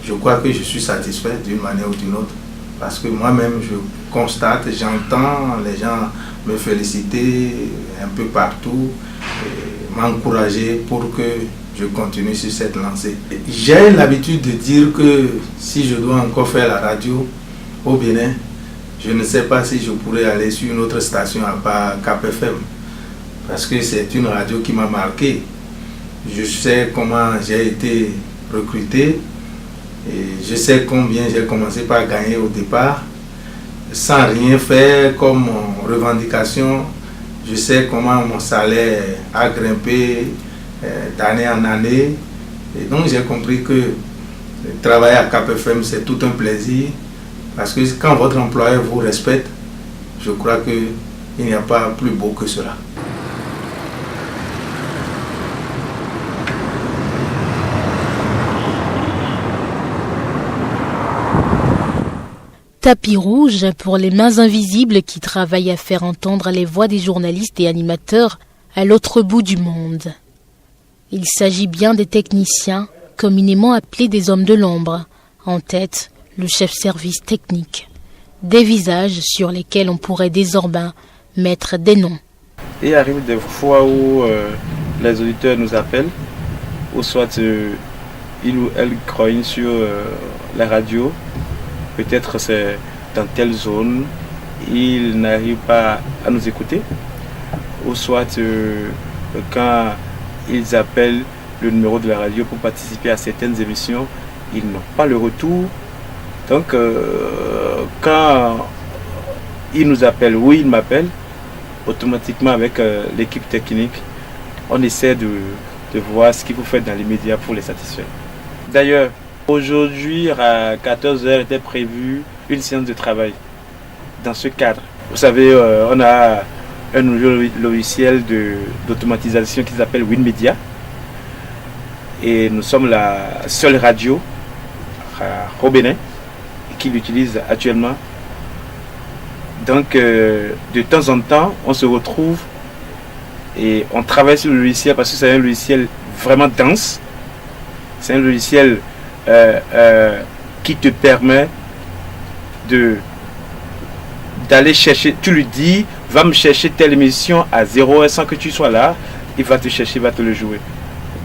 Je crois que je suis satisfait d'une manière ou d'une autre, parce que moi-même je constate, j'entends les gens me féliciter un peu partout, m'encourager pour que je continue sur cette lancée. J'ai l'habitude de dire que si je dois encore faire la radio au Bénin, je ne sais pas si je pourrais aller sur une autre station à part Cap FM, parce que c'est une radio qui m'a marqué. Je sais comment j'ai été recruté et je sais combien j'ai commencé par gagner au départ sans rien faire comme revendication. Je sais comment mon salaire a grimpé d'année en année, et donc j'ai compris que travailler à Cap FM c'est tout un plaisir, parce que quand votre employeur vous respecte, je crois qu'il n'y a pas plus beau que cela. Tapis rouge pour les mains invisibles qui travaillent à faire entendre les voix des journalistes et animateurs à l'autre bout du monde. Il s'agit bien des techniciens, communément appelés des hommes de l'ombre, en tête le chef-service technique. Des visages sur lesquels on pourrait désormais mettre des noms. Il arrive des fois où les auditeurs nous appellent, ou soit ils ou elles croient sur la radio. Peut-être c'est dans telle zone, ils n'arrivent pas à nous écouter. Ou soit quand ils appellent le numéro de la radio pour participer à certaines émissions, ils n'ont pas le retour. Donc quand ils nous appellent ou ils m'appellent, automatiquement avec l'équipe technique, on essaie de voir ce qu'il faut faire dans les médias pour les satisfaire. D'ailleurs, aujourd'hui, à 14h, était prévue une séance de travail dans ce cadre. Vous savez, on a un nouveau logiciel d'automatisation qui s'appelle WinMedia. Et nous sommes la seule radio au Bénin qui l'utilise actuellement. Donc, de temps en temps, on se retrouve et on travaille sur le logiciel parce que c'est un logiciel vraiment dense. C'est un logiciel qui te permet d'aller chercher, tu lui dis, va me chercher telle émission à 0 sans que tu sois là, il va te chercher, il va te le jouer.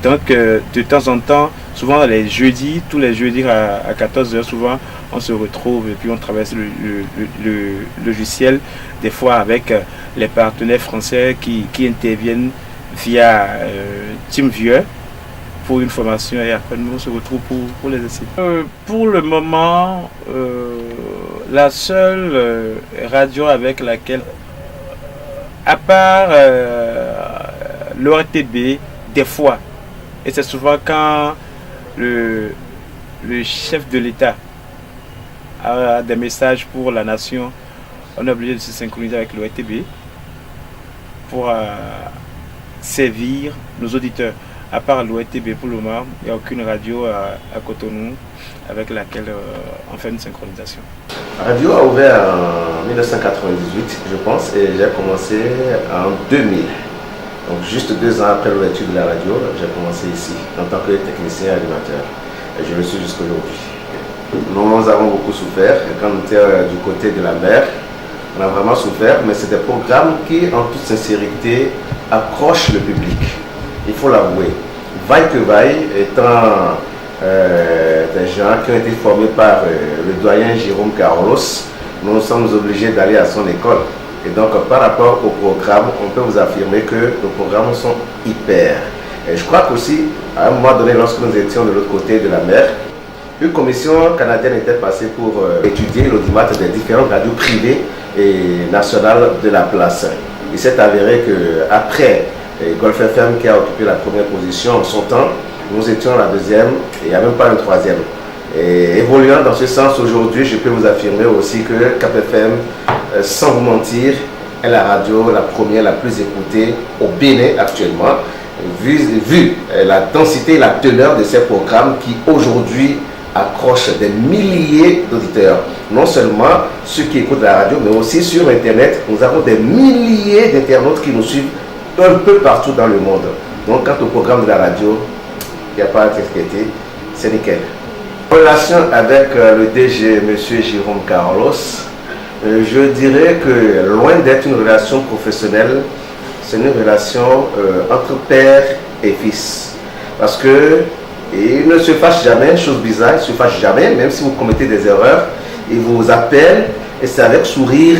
Donc de temps en temps, souvent les jeudis, tous les jeudis à 14h, souvent on se retrouve et puis on travaille sur le logiciel, des fois avec les partenaires français qui interviennent via TeamViewer pour une formation, et après nous on se retrouve pour les essayer. Pour le moment, la seule radio avec laquelle, à part l'ORTB, des fois, et c'est souvent quand le chef de l'État a des messages pour la nation, on est obligé de se synchroniser avec l'ORTB pour servir nos auditeurs. À part l'ORTB pour le moment, il n'y a aucune radio à Cotonou avec laquelle on fait une synchronisation. La radio a ouvert en 1998, je pense, et j'ai commencé en 2000. Donc juste 2 ans après l'ouverture de la radio, j'ai commencé ici en tant que technicien animateur. Et je le suis jusqu'aujourd'hui. Nous avons beaucoup souffert. Et quand on était du côté de la mer, on a vraiment souffert, mais c'est des programmes qui, en toute sincérité, accrochent le public. Il faut l'avouer. Vaille que vaille, étant des gens qui ont été formés par le doyen Jérôme Carlos, nous sommes obligés d'aller à son école. Et donc par rapport au programme, on peut vous affirmer que nos programmes sont hyper. Et je crois qu'aussi, à un moment donné, lorsque nous étions de l'autre côté de la mer, une commission canadienne était passée pour étudier l'audimat des différentes radios privées et nationales de la place. Il s'est avéré qu'après Golf FM qui a occupé la première position en son temps, nous étions la deuxième et il n'y a même pas un troisième. Et évoluant dans ce sens aujourd'hui, je peux vous affirmer aussi que Cap FM, sans vous mentir, est la radio la première, la plus écoutée au Bénin actuellement, vu la densité et la teneur de ces programmes qui aujourd'hui accroche des milliers d'auditeurs. Non seulement ceux qui écoutent la radio, mais aussi sur Internet. Nous avons des milliers d'internautes qui nous suivent un peu partout dans le monde. Donc quant au programme de la radio, il n'y a pas à s'inquiéter, c'est nickel. En relation avec le DG, M. Jérôme Carlos, je dirais que loin d'être une relation professionnelle, c'est une relation entre père et fils. Parce que il ne se fâche jamais, chose bizarre, il ne se fâche jamais, même si vous commettez des erreurs, il vous appelle et c'est avec sourire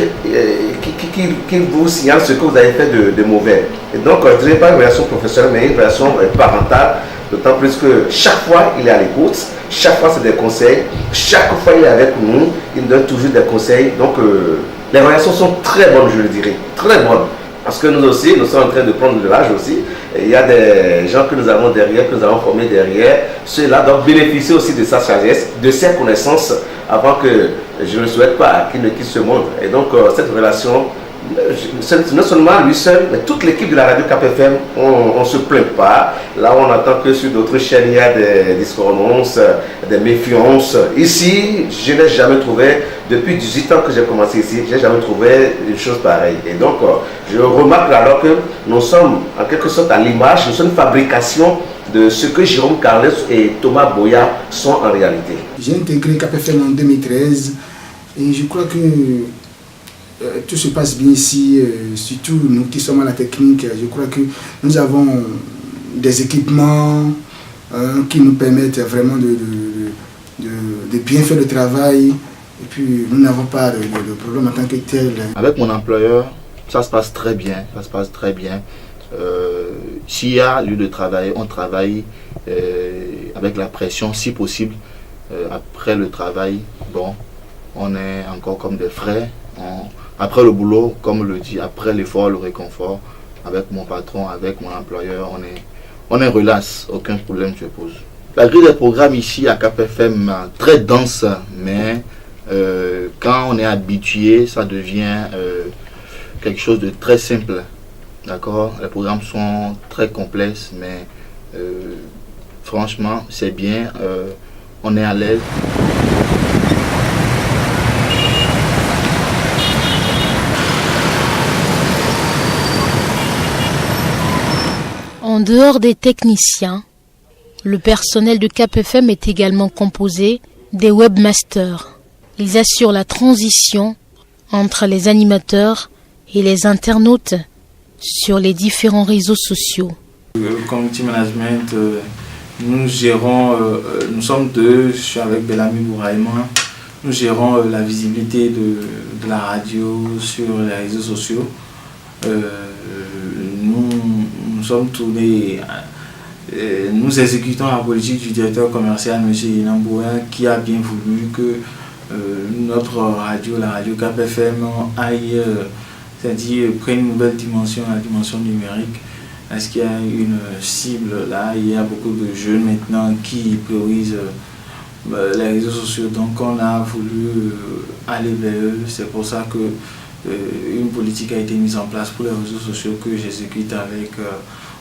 qu'il vous signale ce que vous avez fait de mauvais. Et donc, je ne dirais pas une relation professionnelle, mais une relation parentale, d'autant plus que chaque fois il est à l'écoute, chaque fois c'est des conseils, chaque fois il est avec nous, il nous donne toujours des conseils. Donc, les relations sont très bonnes, je le dirais, très bonnes. Parce que nous aussi, nous sommes en train de prendre de l'âge aussi. Et il y a des gens que nous avons derrière, que nous avons formés derrière. Ceux-là doivent bénéficier aussi de sa sagesse, de ses connaissances, avant que je ne souhaite pas qu'ils ne quittent ce monde. Et donc, cette relation, non seulement lui seul, mais toute l'équipe de la radio Cap-FM, on ne se plaint pas. Là, on entend que sur d'autres chaînes, il y a des discordances, des méfiances. Ici, je n'ai jamais trouvé, depuis 18 ans que j'ai commencé ici, je n'ai jamais trouvé une chose pareille. Et donc, je remarque alors que nous sommes en quelque sorte à l'image, nous sommes une fabrication de ce que Jérôme Carlos et Thomas Boya sont en réalité. J'ai intégré Cap-FM en 2013 et je crois que tout se passe bien ici, surtout nous qui sommes à la technique. Je crois que nous avons des équipements qui nous permettent vraiment de bien faire le travail. Et puis nous n'avons pas de problème en tant que tel. Avec mon employeur, ça se passe très bien. Ça se passe très bien. S'il y a lieu de travail, on travaille avec la pression si possible. Après le travail, bon, on est encore comme des frères. Après le boulot, comme on le dit, après l'effort, le réconfort, avec mon patron, avec mon employeur, on est relax, aucun problème se pose. La grille des programmes ici à Cap-FM, très dense, mais quand on est habitué, ça devient quelque chose de très simple. D'accord? Les programmes sont très complexes, mais franchement, c'est bien, on est à l'aise. En dehors des techniciens, le personnel de Cap-FM est également composé des webmasters. Ils assurent la transition entre les animateurs et les internautes sur les différents réseaux sociaux. Community management, nous gérons, nous sommes deux, je suis avec Bellamy Bouraïma, nous gérons la visibilité de la radio sur les réseaux sociaux. Nous sommes tournés, nous exécutons la politique du directeur commercial M. Inambouin qui a bien voulu que notre radio, la radio Cap-FM, aille, c'est-à-dire prenne une nouvelle dimension, la dimension numérique. Est-ce qu'il y a une cible là? Il y a beaucoup de jeunes maintenant qui priorisent les réseaux sociaux, donc on a voulu aller vers eux. C'est pour ça que une politique a été mise en place pour les réseaux sociaux que j'exécute avec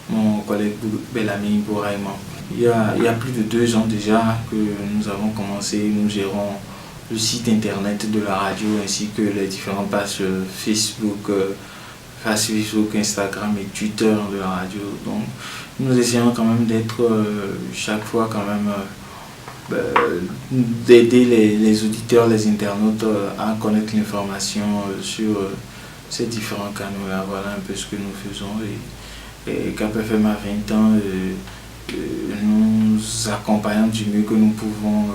mon collègue Bellamy Bouraïma. Il y a plus de 2 ans déjà que nous avons commencé, nous gérons le site internet de la radio ainsi que les différentes pages Facebook, Instagram et Twitter de la radio. Donc nous essayons quand même d'être chaque fois quand même d'aider les auditeurs, les internautes à connaître l'information sur ces différents canaux-là. Voilà un peu ce que nous faisons. Et Cap-FM a 20 ans, nous accompagnons du mieux que nous pouvons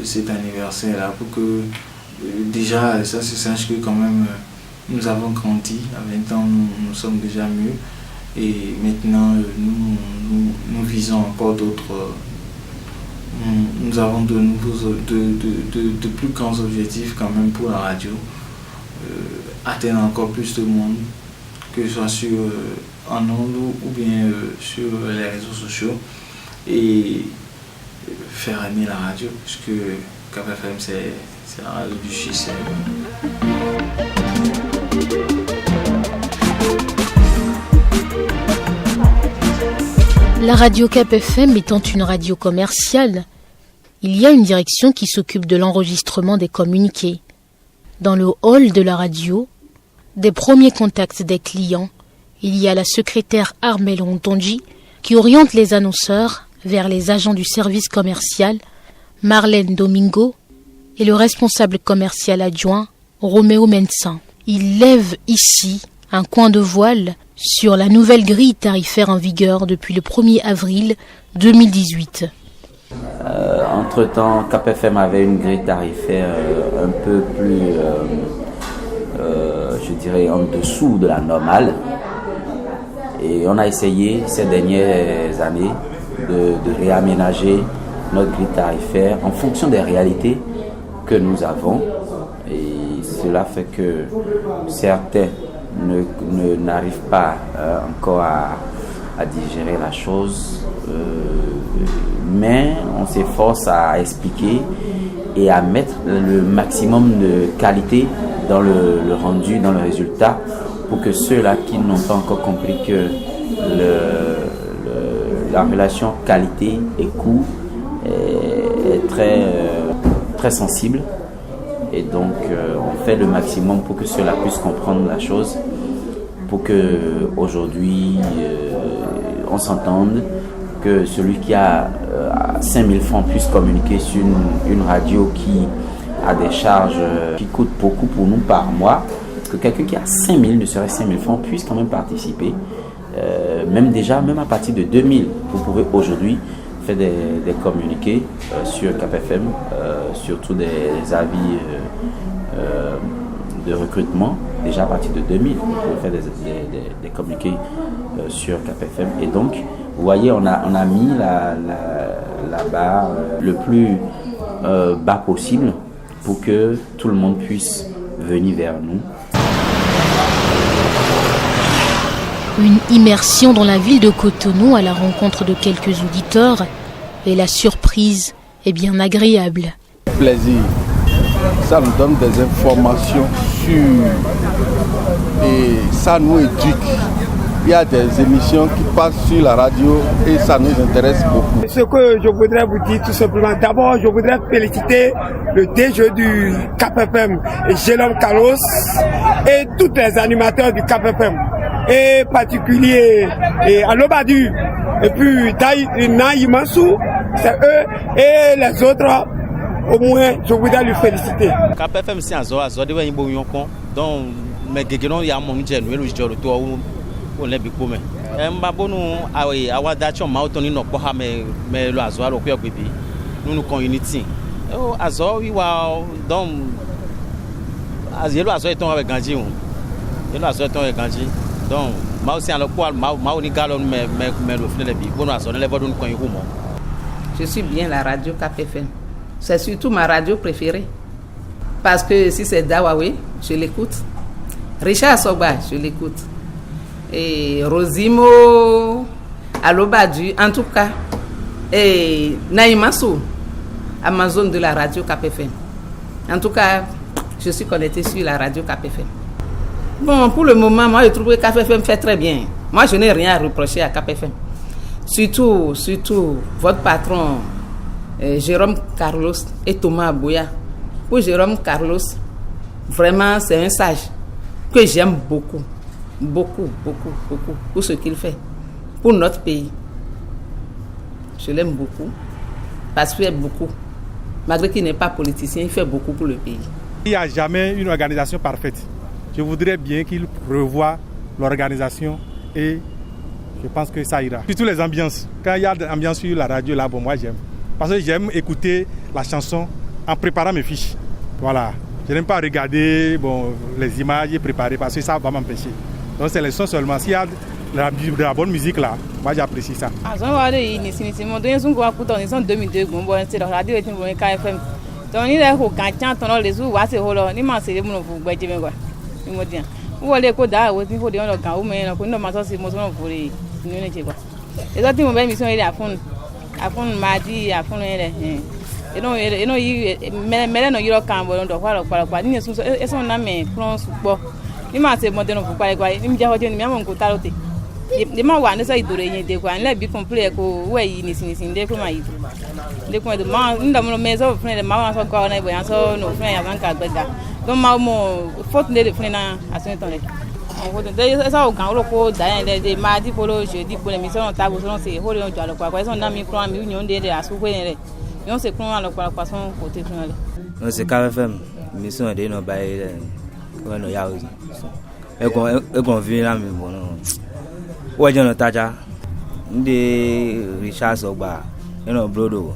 cet anniversaire-là pour que déjà, ça se sache que quand même nous avons grandi. À 20 ans, nous sommes déjà mieux. Et maintenant, nous visons encore d'autres. Nous avons de plus grands objectifs quand même pour la radio. Atteindre encore plus de monde, que ce soit en ondes ou bien sur les réseaux sociaux. Et faire aimer la radio, puisque Cap-FM c'est la radio du Chissé. La radio Cap-FM étant une radio commerciale, il y a une direction qui s'occupe de l'enregistrement des communiqués. Dans le hall de la radio, des premiers contacts des clients, il y a la secrétaire Armelle Rontonji qui oriente les annonceurs vers les agents du service commercial, Marlène Domingo, et le responsable commercial adjoint, Roméo Mensan. Il lève ici un coin de voile sur la nouvelle grille tarifaire en vigueur depuis le 1er avril 2018. Entre-temps, KPFM avait une grille tarifaire un peu plus, je dirais, en dessous de la normale. Et on a essayé ces dernières années de réaménager notre grille tarifaire en fonction des réalités que nous avons. Et cela fait que certains n'arrivent pas encore à digérer la chose. Mais on s'efforce à expliquer et à mettre le maximum de qualité dans le rendu, dans le résultat, pour que ceux-là qui n'ont pas encore compris que la relation qualité et coût est très sensible. Et donc on fait le maximum pour que ceux-là puissent comprendre la chose, pour que aujourd'hui on s'entende, que celui qui a 5000 francs puisse communiquer sur une radio qui a des charges qui coûtent beaucoup pour nous par mois, que quelqu'un qui a 5000, ne serait 5000 francs, puisse quand même participer. Même à partir de 2000, vous pouvez aujourd'hui faire des communiqués sur KPFM, surtout des avis de recrutement. Déjà à partir de 2000, vous pouvez faire des communiqués sur KPFM. Et donc, vous voyez, on a mis la barre le plus bas possible pour que tout le monde puisse venir vers nous. Une immersion dans la ville de Cotonou à la rencontre de quelques auditeurs, et la surprise est bien agréable. Plaisir. Ça nous donne des informations sûres et ça nous éduque. Il y a des émissions qui passent sur la radio et ça nous intéresse beaucoup. Ce que je voudrais vous dire tout simplement, d'abord je voudrais féliciter le DG du KPFM, Jérôme Carlos, et tous les animateurs du KPFM, et particulier Alobadu, et puis Naï Mansou, c'est eux, et les autres, au moins je voudrais lui féliciter. KPFM c'est un zo de ben bon yonko, donc mais gegenon ya mon je no le joro to on le bi pome mba bonu awe awadacho mautoni no poha me lo azo alo ko gbebi nunu kon unity o azo wi wa donc azelo azo eton avec ganji on yelo azo eton avec ganji donc ma aussi alo ko ma oni galon me lo fine le bi bonu azo le bodun kon yumo. Je suis bien la radio KPFM. C'est surtout ma radio préférée. Parce que si c'est Dawawe, je l'écoute. Richard Sogba, je l'écoute. Et Rosimo, Alobadu, en tout cas. Et Naïmassou, Amazon de la radio KPFM. En tout cas, je suis connectée sur la radio KPFM. Bon, pour le moment, moi, je trouve que KPFM fait très bien. Moi, je n'ai rien à reprocher à KPFM. Surtout votre patron, Jérôme Carlos et Thomas Aboya. Pour Jérôme Carlos, vraiment, c'est un sage que j'aime beaucoup. Beaucoup pour ce qu'il fait pour notre pays. Je l'aime beaucoup parce qu'il fait beaucoup. Malgré qu'il n'est pas politicien, il fait beaucoup pour le pays. Il n'y a jamais une organisation parfaite. Je voudrais bien qu'il revoie l'organisation et je pense que ça ira. Surtout les ambiances. Quand il y a de l'ambiance sur la radio, là, bon, moi j'aime. Parce que j'aime écouter la chanson en préparant mes fiches. Voilà. Je n'aime pas regarder les images préparées parce que ça va m'empêcher. Donc c'est les sons seulement. S'il y a de la bonne musique là, moi j'apprécie ça. de ma wa ne sai dore yin de kwa le bi complete ko we yi ni sin de ko ma yi de ko de ma nda mo mezo fune de ma wa so ko na bo ya so no fune ya kan ka gbega do ma mo fot de fune na asun ton le ko de sa o kan ro ko da yin de ma di polo je di polo mi so ta bo so se ho re on jo alo kwa so na mi kro mi nyon de asu ko ne re yon se kro alo kwa so ko te fune le no se KFM mi so de no ba ile ko no ya o e kon vi na mi bo no o je no taja ndi Richard Sogba eno brodo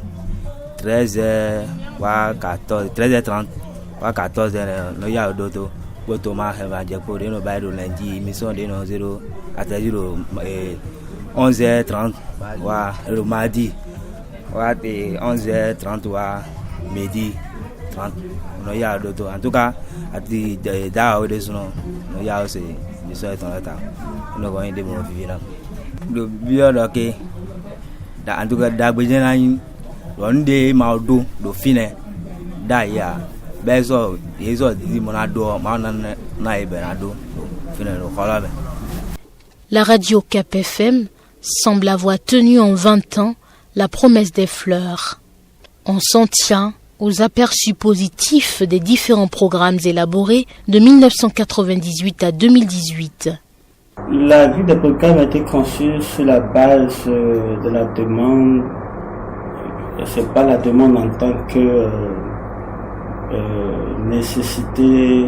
13h wa 14 13h30 wa 14h no ya odoto go to ma he ba je po de no ba do lundi mission de no 0 à 11h30 wa le mardi wa de 11h30 wa midi 30 no ya odoto en tout cas ati da o de no ya o se mission est en retard no go inde mo vivina le bio doke da en tout cas da gbejena yin ronde ma do do fine da ya bezo yezo di mona do ma na e benado fine no kola be. La radio Cap FM semble avoir tenu en 20 ans la promesse des fleurs. On s'en tient aux aperçus positifs des différents programmes élaborés de 1998 à 2018. La vie des programmes a été conçue sur la base de la demande. C'est pas la demande en tant que nécessité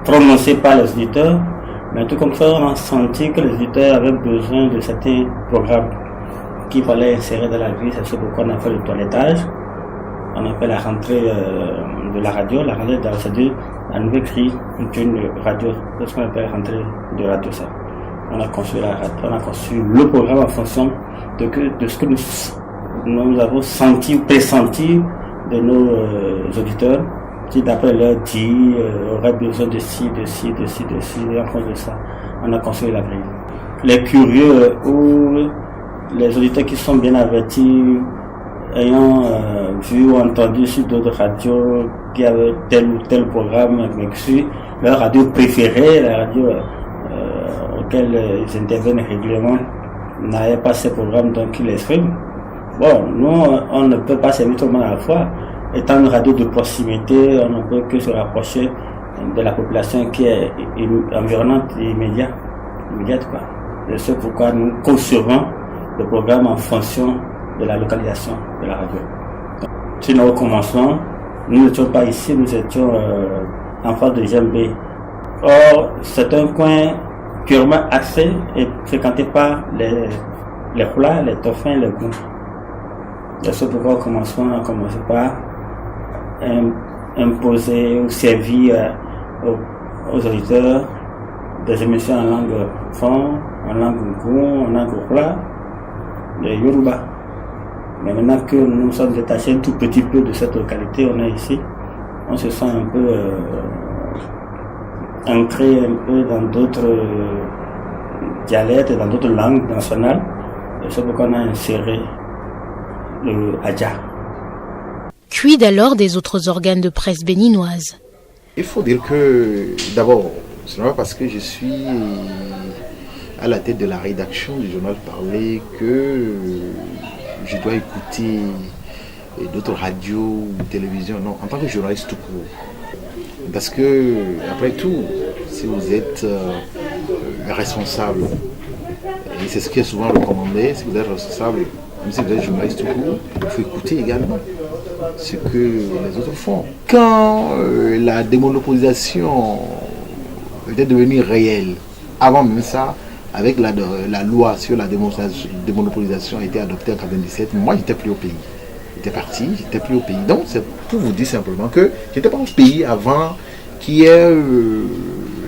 prononcée par les auditeurs, mais tout comme ça, on a senti que les auditeurs avaient besoin de certains programmes qu'il fallait insérer dans la vie. C'est ce pourquoi on a fait le toilettage. On a fait la rentrée de la radio, la rentrée c'est-à-dire la nouvelle grille d'une radio, c'est ce qu'on appelle la rentrée de radio. Ça. On a conçu la radio, on a conçu le programme en fonction de ce que nous avons senti ou pressenti de nos auditeurs, qui d'après leur dit auraient besoin de ci, et en cause de ça, on a conçu la grille. Les curieux ou les auditeurs qui sont bien avertis, ayant vu ou entendu sur d'autres radios qui avaient tel ou tel programme, mais leur radio préférée, la radio auquel ils interviennent régulièrement, n'avait pas ces programmes, donc ils l'expriment. Bon, nous, on ne peut pas servir tout le monde à la fois. Étant une radio de proximité, on ne peut que se rapprocher de la population qui est environnante et immédiate, quoi. C'est pourquoi nous concevons le programme en fonction de la localisation de la radio. Sur nos commencements, nous n'étions pas ici, nous étions en face de Djembé. Or, c'est un coin purement axé et fréquenté par les plats, les dauphins, les goûts. C'est pourquoi au commencement, on a commencé par imposer ou servir aux auditeurs des émissions en langue fond, en langue goût, en langue plat, les Yoruba. Mais maintenant que nous sommes détachés un tout petit peu de cette localité, on est ici, on se sent un peu ancré un peu dans d'autres dialectes, dans d'autres langues nationales. Et c'est pourquoi on a inséré le Adja. Quid alors des autres organes de presse béninoises? Il faut dire que, d'abord, ce n'est pas parce que je suis à la tête de la rédaction du journal Parler que je dois écouter d'autres radios ou télévisions. Non, en tant que journaliste tout court. Parce que, après tout, si vous êtes responsable, et c'est ce qui est souvent recommandé, si vous êtes responsable, même si vous êtes journaliste tout court, il faut écouter également ce que les autres font. Quand la démonopolisation était devenue réelle, avant même ça, avec la loi sur la démonopolisation a été adoptée en 1997, moi j'étais plus au pays. J'étais parti, j'étais plus au pays. Donc c'est pour vous dire simplement que j'étais pas au pays avant qu'il y ait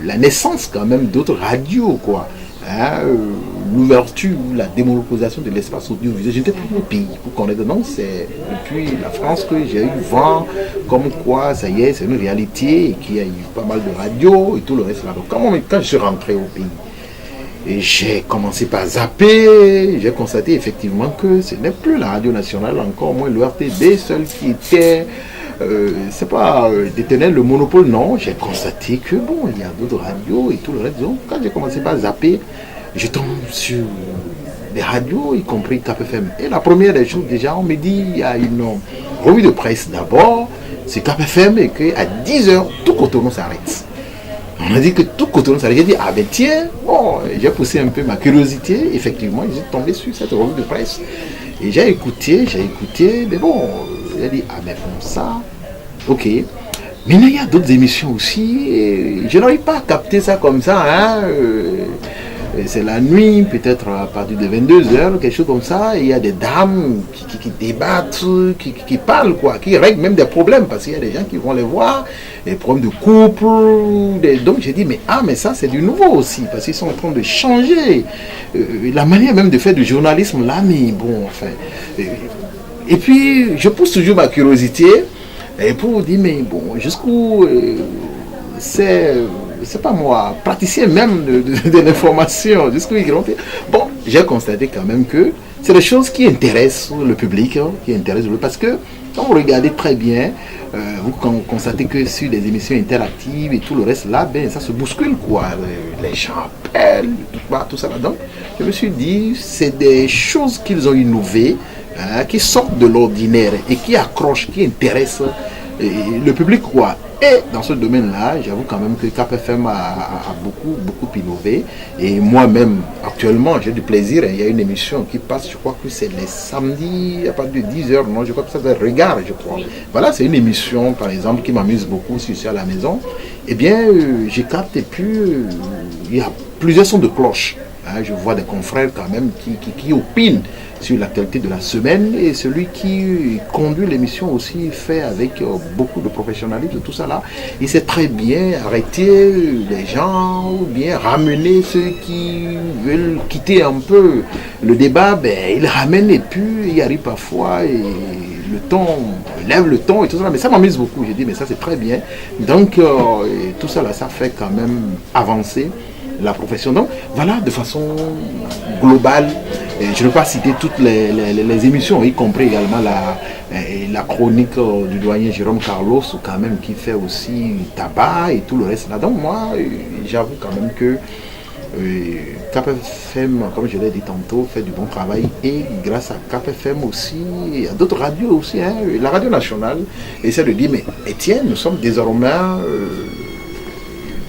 la naissance quand même d'autres radios, quoi. Hein, l'ouverture, la démonopolisation de l'espace audiovisuel. J'étais plus au pays pour connaître. Non, c'est depuis la France que j'ai eu vent, comme quoi ça y est, c'est une réalité, et qu'il y a eu pas mal de radios et tout le reste là. Donc quand je suis rentré au pays, et j'ai commencé par zapper, j'ai constaté effectivement que ce n'est plus la radio nationale, encore moins le RTB seul qui était c'est pas détenir le monopole, non. J'ai constaté que bon, il y a d'autres radios et tout le reste. Donc, quand j'ai commencé à zapper, je tombe sur des radios, y compris KPFM. Et la première des choses, déjà, on me dit, il y a une revue de presse d'abord, c'est KPFM, et qu'à 10h, tout Cotonou s'arrête. On a dit que tout Cotonou s'arrête. J'ai dit, ah ben tiens, bon, j'ai poussé un peu ma curiosité. Effectivement, j'ai tombé sur cette revue de presse. Et j'ai écouté, mais bon, j'ai dit, ah mais bon, ça, ok. Mais il y a d'autres émissions aussi, et je n'arrive pas à capter ça comme ça, hein. C'est la nuit, peut-être à partir de 22h, quelque chose comme ça, et il y a des dames qui débattent, qui parlent, quoi, qui règlent même des problèmes, parce qu'il y a des gens qui vont les voir, des problèmes de couple, donc j'ai dit, mais ça c'est du nouveau aussi, parce qu'ils sont en train de changer la manière même de faire du journalisme là, mais bon, enfin. Et puis, je pousse toujours ma curiosité, et pour dire, mais bon, jusqu'où c'est pas moi, praticien même de l'information, jusqu'où ils rentrent. Bon, j'ai constaté quand même que c'est des choses qui intéressent le public, parce que quand vous regardez très bien, vous constatez que sur des émissions interactives et tout le reste là, ben ça se bouscule, quoi. Les gens appellent, tout ça là-dedans. Je me suis dit, c'est des choses qu'ils ont innovées, qui sortent de l'ordinaire et qui accrochent, qui intéressent le public, quoi. Et dans ce domaine-là, j'avoue quand même que KPFM a beaucoup innové. Et moi-même, actuellement, j'ai du plaisir. Il y a une émission qui passe, je crois que c'est les samedis à partir de 10h. Non, je crois que ça s'appelle Regard, je crois. Voilà, c'est une émission, par exemple, qui m'amuse beaucoup si je suis à la maison. Eh bien, je capte et puis il y a plusieurs sons de cloche. Je vois des confrères quand même qui opinent sur l'actualité de la semaine, et celui qui conduit l'émission aussi fait avec beaucoup de professionnalisme, tout ça là. Il sait très bien arrêter les gens ou bien ramener ceux qui veulent quitter un peu le débat, ben il ramène et puis il arrive parfois et le ton, il lève le ton et tout ça, mais ça m'amuse beaucoup. J'ai dit mais ça c'est très bien. Donc tout ça là, ça fait quand même avancer la profession. Donc voilà, de façon globale, je ne vais pas citer toutes les émissions, y compris également la chronique du doyen Jérôme Carlos, quand même, qui fait aussi tabac et tout le reste là. Donc moi, j'avoue quand même que KPFM, comme je l'ai dit tantôt, fait du bon travail, et grâce à KPFM aussi, et à d'autres radios aussi, hein, la radio nationale essaie de dire, mais Étienne, nous sommes désormais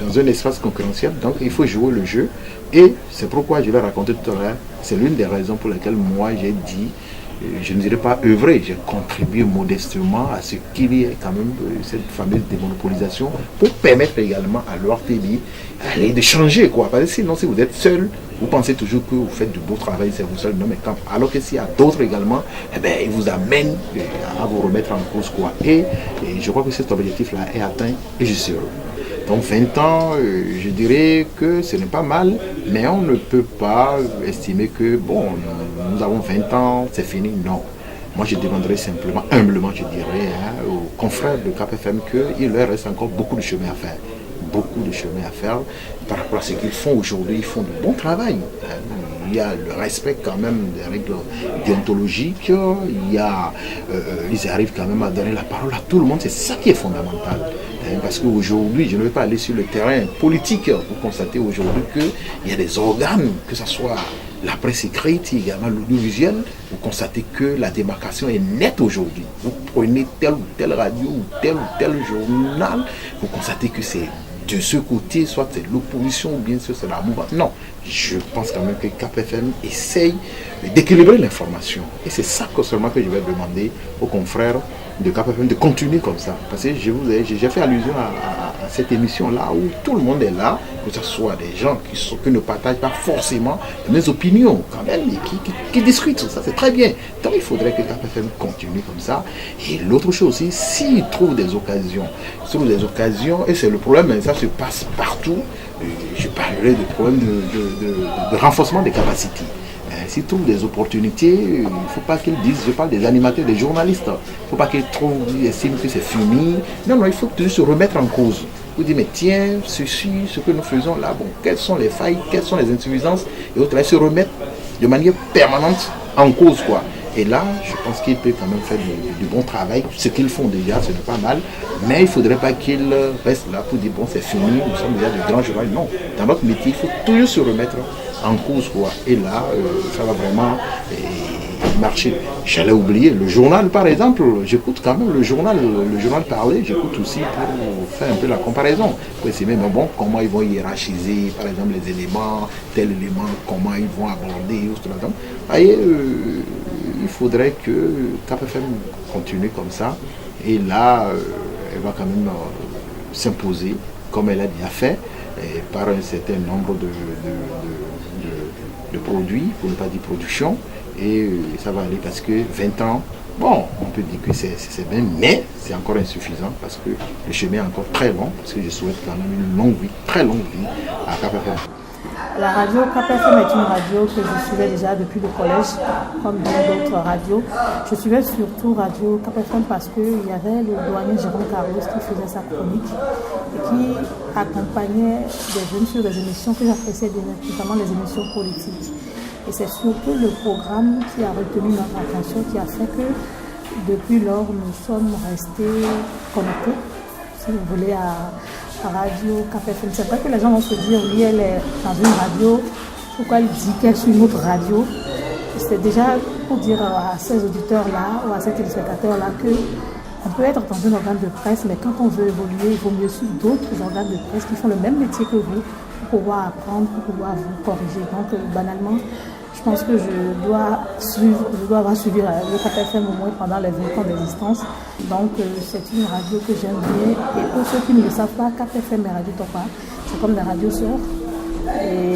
dans un espace concurrentiel, donc il faut jouer le jeu, et c'est pourquoi je l'ai raconté tout à l'heure, c'est l'une des raisons pour lesquelles moi j'ai dit, je ne dirais pas œuvrer, j'ai contribué modestement à ce qu'il y ait quand même cette fameuse démonopolisation, pour permettre également à l'ORTB de changer, quoi, parce que sinon si vous êtes seul, vous pensez toujours que vous faites du beau travail, c'est vous seul, non mais quand, alors que s'il y a d'autres également, eh ben, ils vous amènent à vous remettre en cause, quoi, et je crois que cet objectif-là est atteint, et je suis heureux. Donc 20 ans, je dirais que ce n'est pas mal, mais on ne peut pas estimer que, bon, nous avons 20 ans, c'est fini, non. Moi, je demanderais simplement, humblement, je dirais, aux confrères de KPFM qu'il leur reste encore beaucoup de chemin à faire. Beaucoup de chemin à faire par rapport à ce qu'ils font aujourd'hui. Ils font du bon travail. Il y a le respect quand même des règles déontologiques. Ils arrivent quand même à donner la parole à tout le monde. C'est ça qui est fondamental. Parce qu'aujourd'hui, je ne vais pas aller sur le terrain politique. Vous constatez aujourd'hui qu'il y a des organes, que ce soit la presse écrite, également l'audiovisuel. Vous constatez que la démarcation est nette aujourd'hui. Vous prenez telle ou telle radio ou tel journal, vous constatez que c'est de ce côté, soit c'est l'opposition ou bien sûr c'est la mouvance. Non, je pense quand même que KPFM essaye d'équilibrer l'information. Et c'est ça que seulement que je vais demander aux confrères de KPFM de continuer comme ça. Parce que j'ai fait allusion à cette émission-là où tout le monde est là, que ce soit des gens qui ne partagent pas forcément mes opinions quand même, et qui discutent sur ça, c'est très bien. Donc il faudrait que KPFM continue comme ça. Et l'autre chose aussi, s'ils trouvent des occasions, et c'est le problème, mais ça se passe partout, je parlerai de problème de renforcement des capacités. S'ils trouvent des opportunités, il ne faut pas qu'ils disent, je parle des animateurs, des journalistes, il ne faut pas qu'ils estiment que c'est fini. Non, il faut toujours se remettre en cause. Vous dites, mais tiens, ceci, ce que nous faisons là, bon, quelles sont les failles, quelles sont les insuffisances, et autres, là, se remettre de manière permanente en cause, quoi. Et là, je pense qu'il peut quand même faire du bon travail. Ce qu'ils font déjà, ce n'est pas mal. Mais il ne faudrait pas qu'ils restent là pour dire bon, c'est fini, nous sommes déjà de grands journalistes. Non, dans notre métier, il faut toujours se remettre en cause, quoi. Et là, ça va vraiment marcher. J'allais oublier le journal, par exemple. J'écoute quand même le journal parler. J'écoute aussi pour faire un peu la comparaison. Pour essayer même bon, comment ils vont hiérarchiser, par exemple, les éléments, tel élément, comment ils vont aborder. Vous voyez, il faudrait que KPFM continue comme ça. Et là, elle va quand même s'imposer, comme elle a déjà fait, par un certain nombre de produits, pour ne pas dire production. Et ça va aller parce que 20 ans, bon, on peut dire que c'est bien, mais c'est encore insuffisant parce que le chemin est encore très long, parce que je souhaite quand même une longue vie, très longue vie à KPFM. La radio KPFM est une radio que je suivais déjà depuis le collège, comme d'autres radios. Je suivais surtout radio KPFM parce qu'il y avait le doyen Jérôme Carlos qui faisait sa chronique et qui accompagnait des jeunes sur des émissions que j'appréciais, notamment les émissions politiques. Et c'est surtout le programme qui a retenu notre attention, qui a fait que depuis lors, nous sommes restés connectés, si vous voulez, à Radio KPFM. C'est vrai que les gens vont se dire, oui, elle est dans une radio, pourquoi elle dit qu'elle est sur une autre radio? C'est déjà pour dire à ces auditeurs-là ou à ces téléspectateurs-là qu'on peut être dans un organe de presse, mais quand on veut évoluer, il vaut mieux suivre d'autres organes de presse qui font le même métier que vous pour pouvoir apprendre, pour pouvoir vous corriger. Donc, banalement, je pense que je dois avoir suivi le KPFM au moins pendant les 20 ans d'existence. Donc, c'est une radio que j'aime bien. Et pour ceux qui ne le savent pas, KPFM et Radio Topa, c'est comme des radios sœurs. Et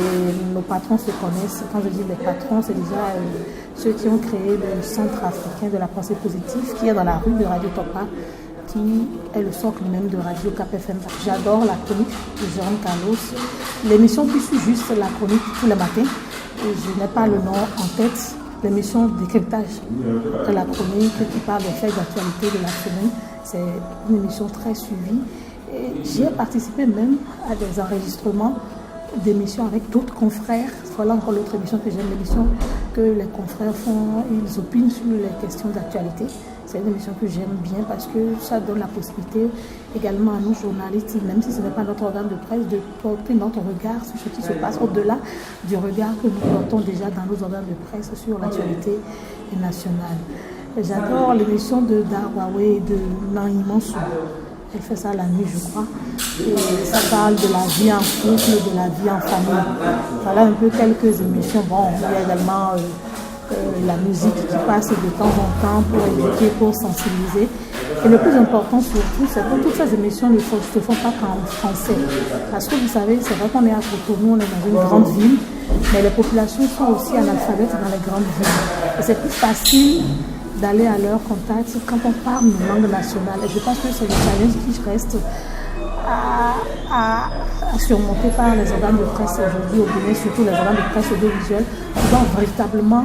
nos patrons se connaissent. Quand je dis les patrons, c'est déjà ceux qui ont créé le Centre africain de la pensée positive, qui est dans la rue de Radio Topa, qui est le socle même de Radio KPFM. J'adore la chronique de Jérôme Carlos. L'émission qui suit juste la chronique tous les matins. Et je n'ai pas le nom en tête. L'émission décryptage de la chronique qui parle des faits d'actualité de la semaine. C'est une émission très suivie. Et j'ai participé même à des enregistrements d'émissions avec d'autres confrères. Voilà encore l'autre émission que j'aime, l'émission que les confrères font. Ils opinent sur les questions d'actualité. C'est une émission que j'aime bien parce que ça donne la possibilité également à nous journalistes, même si ce n'est pas notre organe de presse, de porter notre regard sur ce qui se passe au-delà du regard que nous portons déjà dans nos organes de presse sur l'actualité nationale. J'adore l'émission de Darwawe et de Naïm Mansou. Elle fait ça la nuit, je crois. Et ça parle de la vie en couple, de la vie en famille. Voilà un peu quelques émissions. Bon, il y a également la musique qui passe de temps en temps pour éduquer, pour sensibiliser. Et le plus important surtout, c'est que toutes ces émissions ne se font pas qu'en français. Parce que vous savez, c'est vrai qu'on est à Cotonou, on est dans une grande ville, mais les populations sont aussi analphabètes dans les grandes villes. Et c'est plus facile d'aller à leur contact quand on parle une langue nationale. Et je pense que c'est le challenge qui reste à surmonter par les organes de presse aujourd'hui au Bénin, surtout les organes de presse audiovisuelle, qui doivent véritablement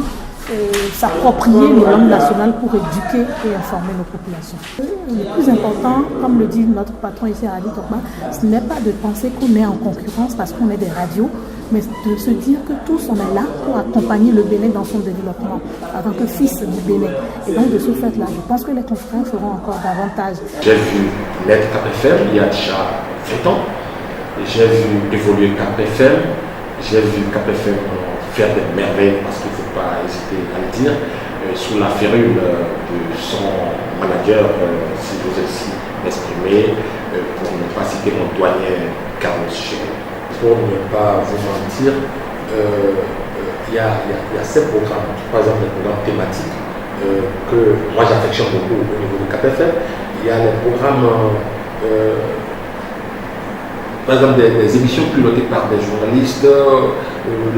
s'approprier les langues nationales pour éduquer et informer nos populations. Le plus important, comme le dit notre patron ici à Radio Topa, ce n'est pas de penser qu'on est en concurrence parce qu'on est des radios, mais de se dire que tous on est là pour accompagner le Bénin dans son développement en tant que fils du Bénin. Et donc de ce fait-là, je pense que les confrères feront encore davantage. J'ai vu naître KPFM il y a déjà 20 ans. J'ai vu évoluer KPFM. J'ai vu KPFM faire des merveilles, parce qu'il ne faut pas hésiter à le dire, sous la férule de son manager, si vous aussi m'exprimer, pour ne pas citer mon doyen Carlos Chéri. Pour ne pas vous mentir, il y a ces programmes, par exemple les programmes thématiques, que moi j'affectionne beaucoup au niveau de KPFM. Il y a les programmes, par exemple des émissions pilotées par des journalistes,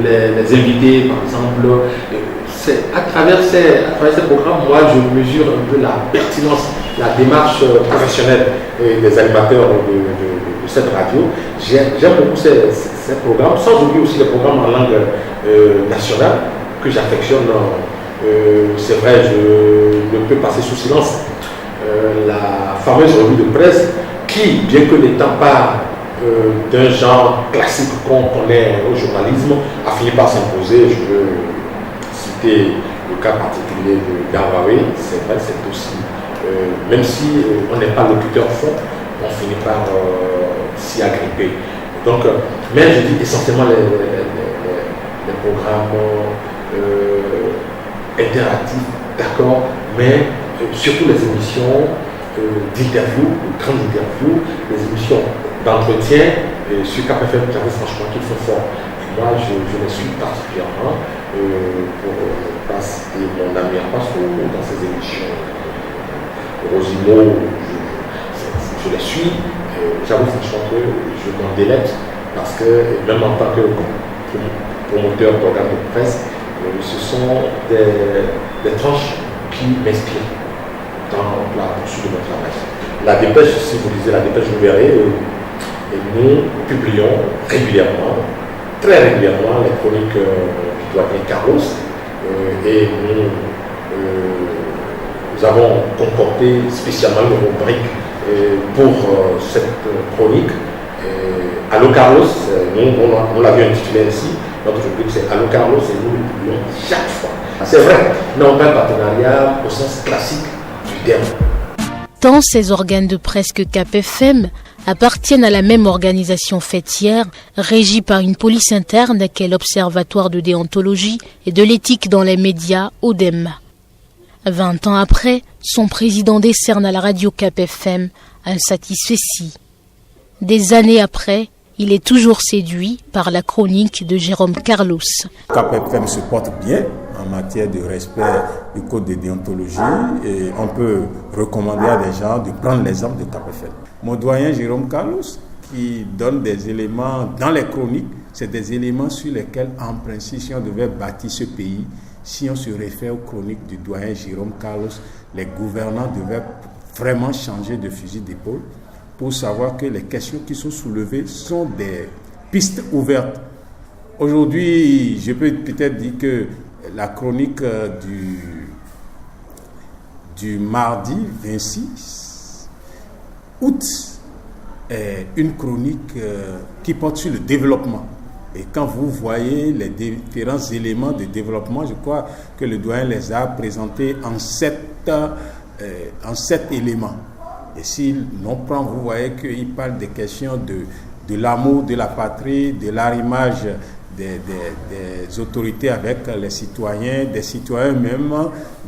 les invités par exemple. C'est à travers ces programmes, moi je mesure un peu la pertinence, la démarche professionnelle des animateurs de cette radio. J'aime beaucoup ces programmes, sans oublier aussi les programmes en langue nationale que j'affectionne. C'est vrai, je ne peux passer sous silence la fameuse revue de presse qui, bien que n'étant pas d'un genre classique qu'on connaît au journalisme, a fini par s'imposer. Je veux citer le cas particulier de Gawawe, c'est vrai, c'est aussi, même si on n'est pas locuteur fond, on finit par s'y agripper. Donc, mais je dis essentiellement les programmes interactifs, d'accord, mais surtout les émissions d'interview, de grandes interviews, les émissions d'entretien sur KPFM, j'avoue franchement qu'ils font fort. Et moi, je les suis particulièrement pour ne pas citer mon ami Apasso dans ces émissions. Rosimo, je les suis. J'avoue franchement que je m'en délecte parce que même en tant que promoteur d'organes de presse, ce sont des tranches qui m'inspirent dans la poursuite de mon travail. La dépêche, si vous lisez la dépêche, vous verrez, et nous publions régulièrement, très régulièrement, les chroniques du doyen Carlos, et nous avons concocté spécialement une rubrique pour cette chronique. Allo Carlos, nous l'avions intitulé ainsi, notre rubrique c'est Allo Carlos et nous le publions chaque fois. C'est vrai, nous n'avons pas un partenariat au sens classique du terme. Tant ces organes de presse que KPFM appartiennent à la même organisation fêtière, régie par une police interne qu'est l'Observatoire de déontologie et de l'éthique dans les médias, ODEM. 20 ans après, son président décerne à la radio KPFM un satisfecit. Des années après, il est toujours séduit par la chronique de Jérôme Carlos. KPFM se porte bien en matière de respect du code de déontologie et on peut recommander à des gens de prendre l'exemple de KPFM. Mon doyen Jérôme Carlos, qui donne des éléments dans les chroniques, c'est des éléments sur lesquels, en principe, si on devait bâtir ce pays, si on se réfère aux chroniques du doyen Jérôme Carlos, les gouvernants devaient vraiment changer de fusil d'épaule pour savoir que les questions qui sont soulevées sont des pistes ouvertes. Aujourd'hui, je peux peut-être dire que la chronique du mardi 26 août est une chronique qui porte sur le développement. Et quand vous voyez les différents éléments de développement, je crois que le doyen les a présentés en 7 éléments. Et s'il l'on prend, vous voyez qu'il parle des questions de l'amour de la patrie, de l'arrimage des autorités avec les citoyens, des citoyens même,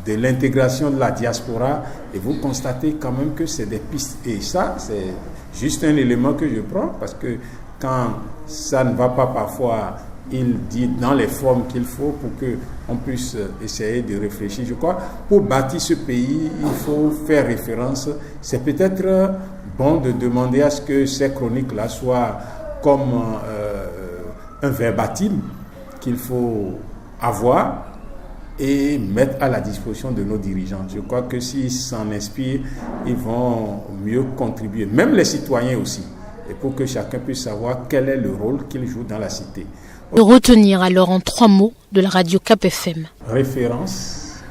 de l'intégration de la diaspora. Et vous constatez quand même que c'est des pistes. Et ça, c'est juste un élément que je prends parce que quand ça ne va pas parfois, il dit dans les formes qu'il faut pour qu'on puisse essayer de réfléchir. Je crois, pour bâtir ce pays, il faut faire référence. C'est peut-être bon de demander à ce que ces chroniques-là soient comme un verbatim qu'il faut avoir et mettre à la disposition de nos dirigeants. Je crois que s'ils s'en inspirent, ils vont mieux contribuer, même les citoyens aussi, et pour que chacun puisse savoir quel est le rôle qu'il joue dans la cité. De retenir alors en 3 mots de la radio KPFM. Référence,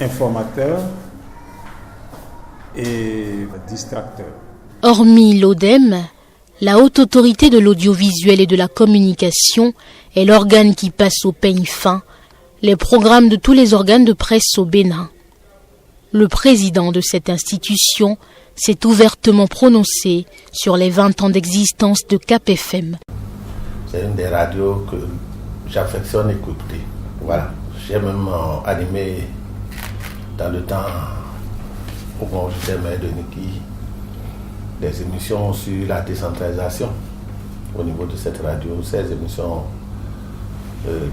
informateur et distracteur. Hormis l'ODEM, la Haute Autorité de l'Audiovisuel et de la Communication est l'organe qui passe au peigne fin les programmes de tous les organes de presse au Bénin. Le président de cette institution s'est ouvertement prononcé sur les 20 ans d'existence de KPFM. C'est une des radios que j'affectionne écouter. Voilà, j'ai même animé dans le temps où j'étais maire de Niki des émissions sur la décentralisation au niveau de cette radio. Ces émissions,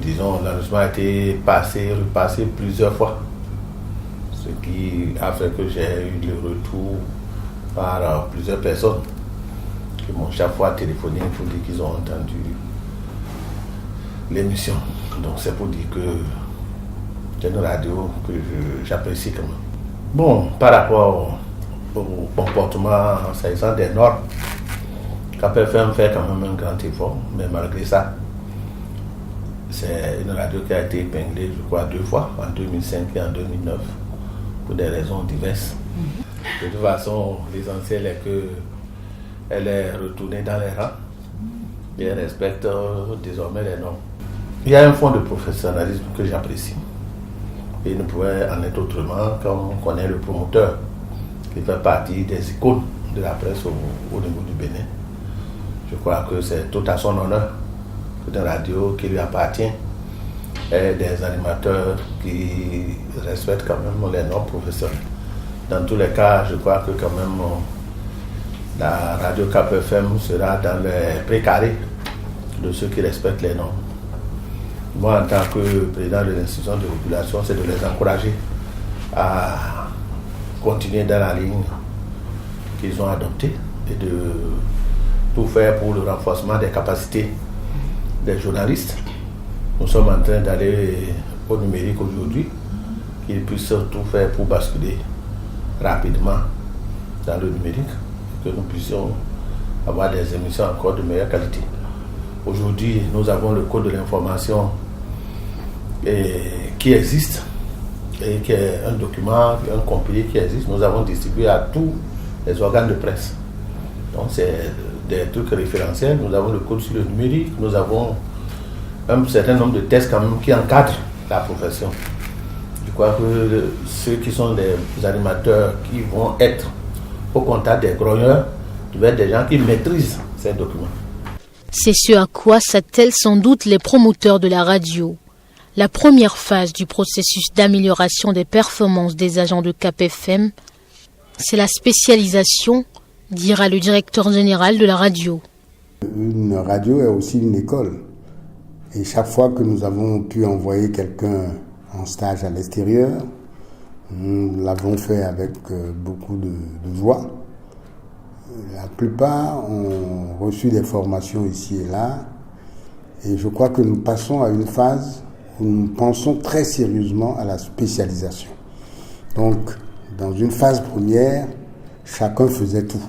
disons, l'enregistrement a été repassé plusieurs fois. Ce qui a fait que j'ai eu le retour par plusieurs personnes qui m'ont chaque fois téléphoné pour dire qu'ils ont entendu l'émission. Donc c'est pour dire que c'est une radio que j'apprécie quand même. Bon, par rapport au comportement s'agissant des normes, KPFM fait quand même un grand effort, mais malgré ça, c'est une radio qui a été épinglée, je crois, 2 fois, en 2005 et en 2009, pour des raisons diverses. De toute façon, l'essentiel est qu'elle est retournée dans les rangs et elle respecte désormais les normes. Il y a un fond de professionnalisme que j'apprécie. Et il ne pouvait en être autrement comme on connaît le promoteur, qui fait partie des icônes de la presse au niveau du Bénin. Je crois que c'est tout à son honneur d'une radio qui lui appartient et des animateurs qui respectent quand même les normes professionnelles. Dans tous les cas, je crois que quand même la radio Cap FM sera dans les précarés de ceux qui respectent les normes. Moi, en tant que président de l'institution de régulation, c'est de les encourager à continuer dans la ligne qu'ils ont adoptée et de tout faire pour le renforcement des capacités des journalistes. Nous sommes en train d'aller au numérique aujourd'hui, qu'ils puissent tout faire pour basculer rapidement dans le numérique, que nous puissions avoir des émissions encore de meilleure qualité. Aujourd'hui, nous avons le code de l'information qui existe et qui est un document, un compilé qui existe. Nous avons distribué à tous les organes de presse. Donc c'est des trucs référentiels. Nous avons le code sur le numérique. Nous avons un certain nombre de tests quand même qui encadrent la profession. Je crois que ceux qui sont des animateurs qui vont être au contact des grogneurs doivent être des gens qui maîtrisent ces documents. C'est ce à quoi s'attellent sans doute les promoteurs de la radio. La première phase du processus d'amélioration des performances des agents de Cap FM, c'est la spécialisation, dira le directeur général de la radio. Une radio est aussi une école. Et chaque fois que nous avons pu envoyer quelqu'un en stage à l'extérieur, nous l'avons fait avec beaucoup de joie. La plupart ont reçu des formations ici et là. Et je crois que nous passons à une phase où nous pensons très sérieusement à la spécialisation. Donc, dans une phase première, chacun faisait tout.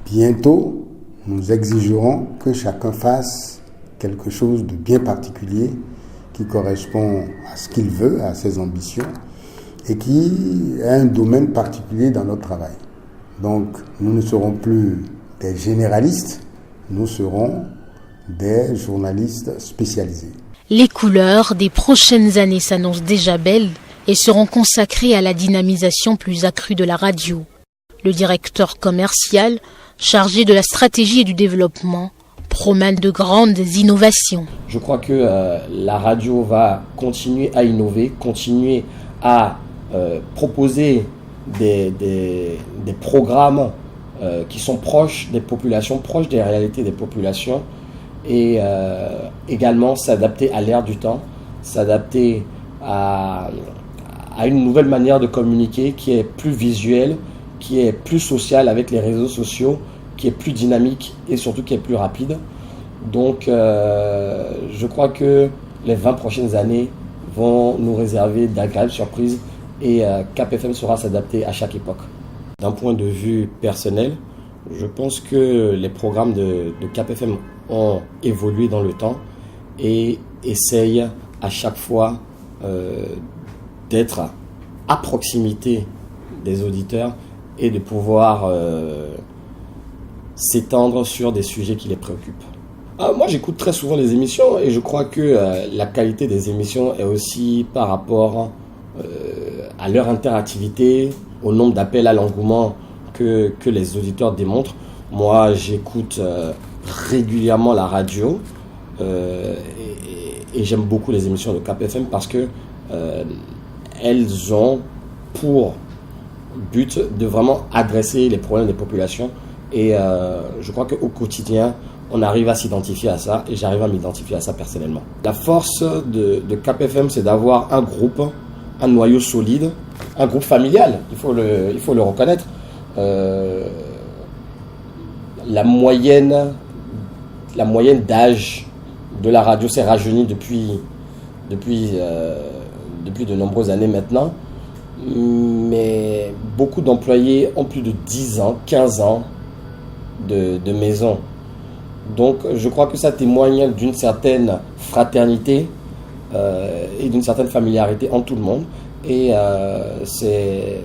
Bientôt, nous exigerons que chacun fasse quelque chose de bien particulier qui correspond à ce qu'il veut, à ses ambitions, et qui a un domaine particulier dans notre travail. Donc, nous ne serons plus des généralistes, nous serons des journalistes spécialisés. Les couleurs des prochaines années s'annoncent déjà belles et seront consacrées à la dynamisation plus accrue de la radio. Le directeur commercial, chargé de la stratégie et du développement, promène de grandes innovations. Je crois que la radio va continuer à innover, continuer à proposer des programmes qui sont proches des populations, proches des réalités des populations, et également s'adapter à l'ère du temps, s'adapter à une nouvelle manière de communiquer qui est plus visuelle, qui est plus sociale avec les réseaux sociaux, qui est plus dynamique et surtout qui est plus rapide. Donc je crois que les 20 prochaines années vont nous réserver d'agréables surprises et Cap FM saura s'adapter à chaque époque. D'un point de vue personnel, je pense que les programmes de Cap FM ont évolué dans le temps et essayent à chaque fois d'être à proximité des auditeurs et de pouvoir s'étendre sur des sujets qui les préoccupent. Moi, j'écoute très souvent les émissions et je crois que la qualité des émissions est aussi par rapport à leur interactivité, au nombre d'appels à l'engouement que les auditeurs démontrent. Moi, j'écoute régulièrement la radio et j'aime beaucoup les émissions de Cap FM parce que elles ont pour but de vraiment adresser les problèmes des populations et je crois qu'au quotidien on arrive à s'identifier à ça et j'arrive à m'identifier à ça personnellement. La force de Cap FM, c'est d'avoir un groupe, un noyau solide, un groupe familial, il faut le reconnaître. La moyenne d'âge de la radio s'est rajeunie depuis de nombreuses années maintenant, mais beaucoup d'employés ont plus de 10 ans, 15 ans de maison. Donc je crois que ça témoigne d'une certaine fraternité et d'une certaine familiarité en tout le monde. Et c'est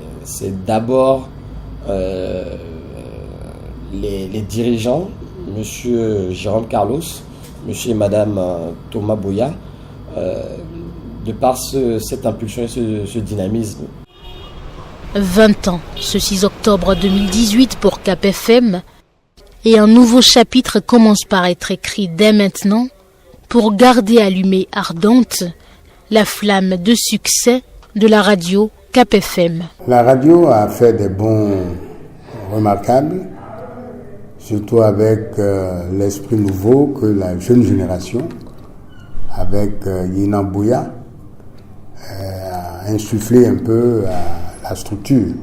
d'abord les dirigeants, monsieur Jérôme Carlos, monsieur et madame Thomas Boya, de par cette impulsion et ce dynamisme. 20 ans, ce 6 octobre 2018 pour Cap FM, et un nouveau chapitre commence par être écrit dès maintenant pour garder allumée ardente la flamme de succès de la radio Cap FM. La radio a fait des bons remarquables, surtout avec l'esprit nouveau que la jeune génération, avec Yina Bouya, a insufflé un peu à la structure.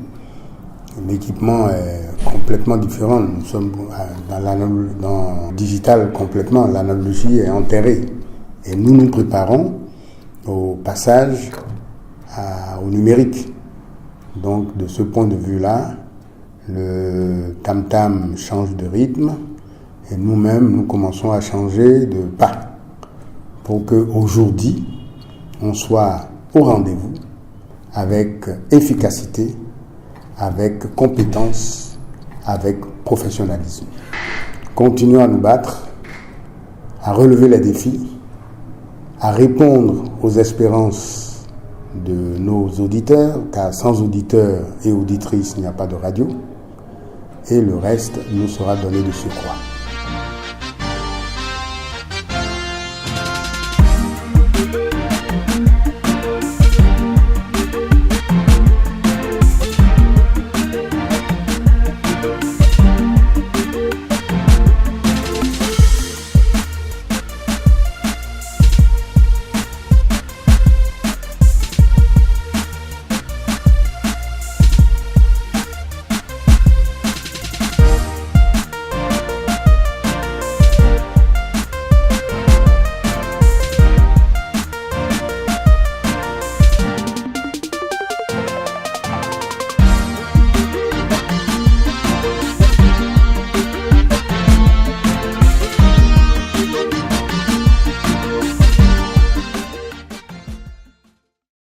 L'équipement est complètement différent. Nous sommes dans digital complètement. L'analogie est enterrée. Et nous nous préparons au passage au numérique. Donc, de ce point de vue-là, le tam-tam change de rythme et nous-mêmes, nous commençons à changer de pas pour qu'aujourd'hui, on soit au rendez-vous avec efficacité, avec compétence, avec professionnalisme. Continuons à nous battre, à relever les défis, à répondre aux espérances de nos auditeurs, car sans auditeurs et auditrices, il n'y a pas de radio, et le reste nous sera donné de surcroît.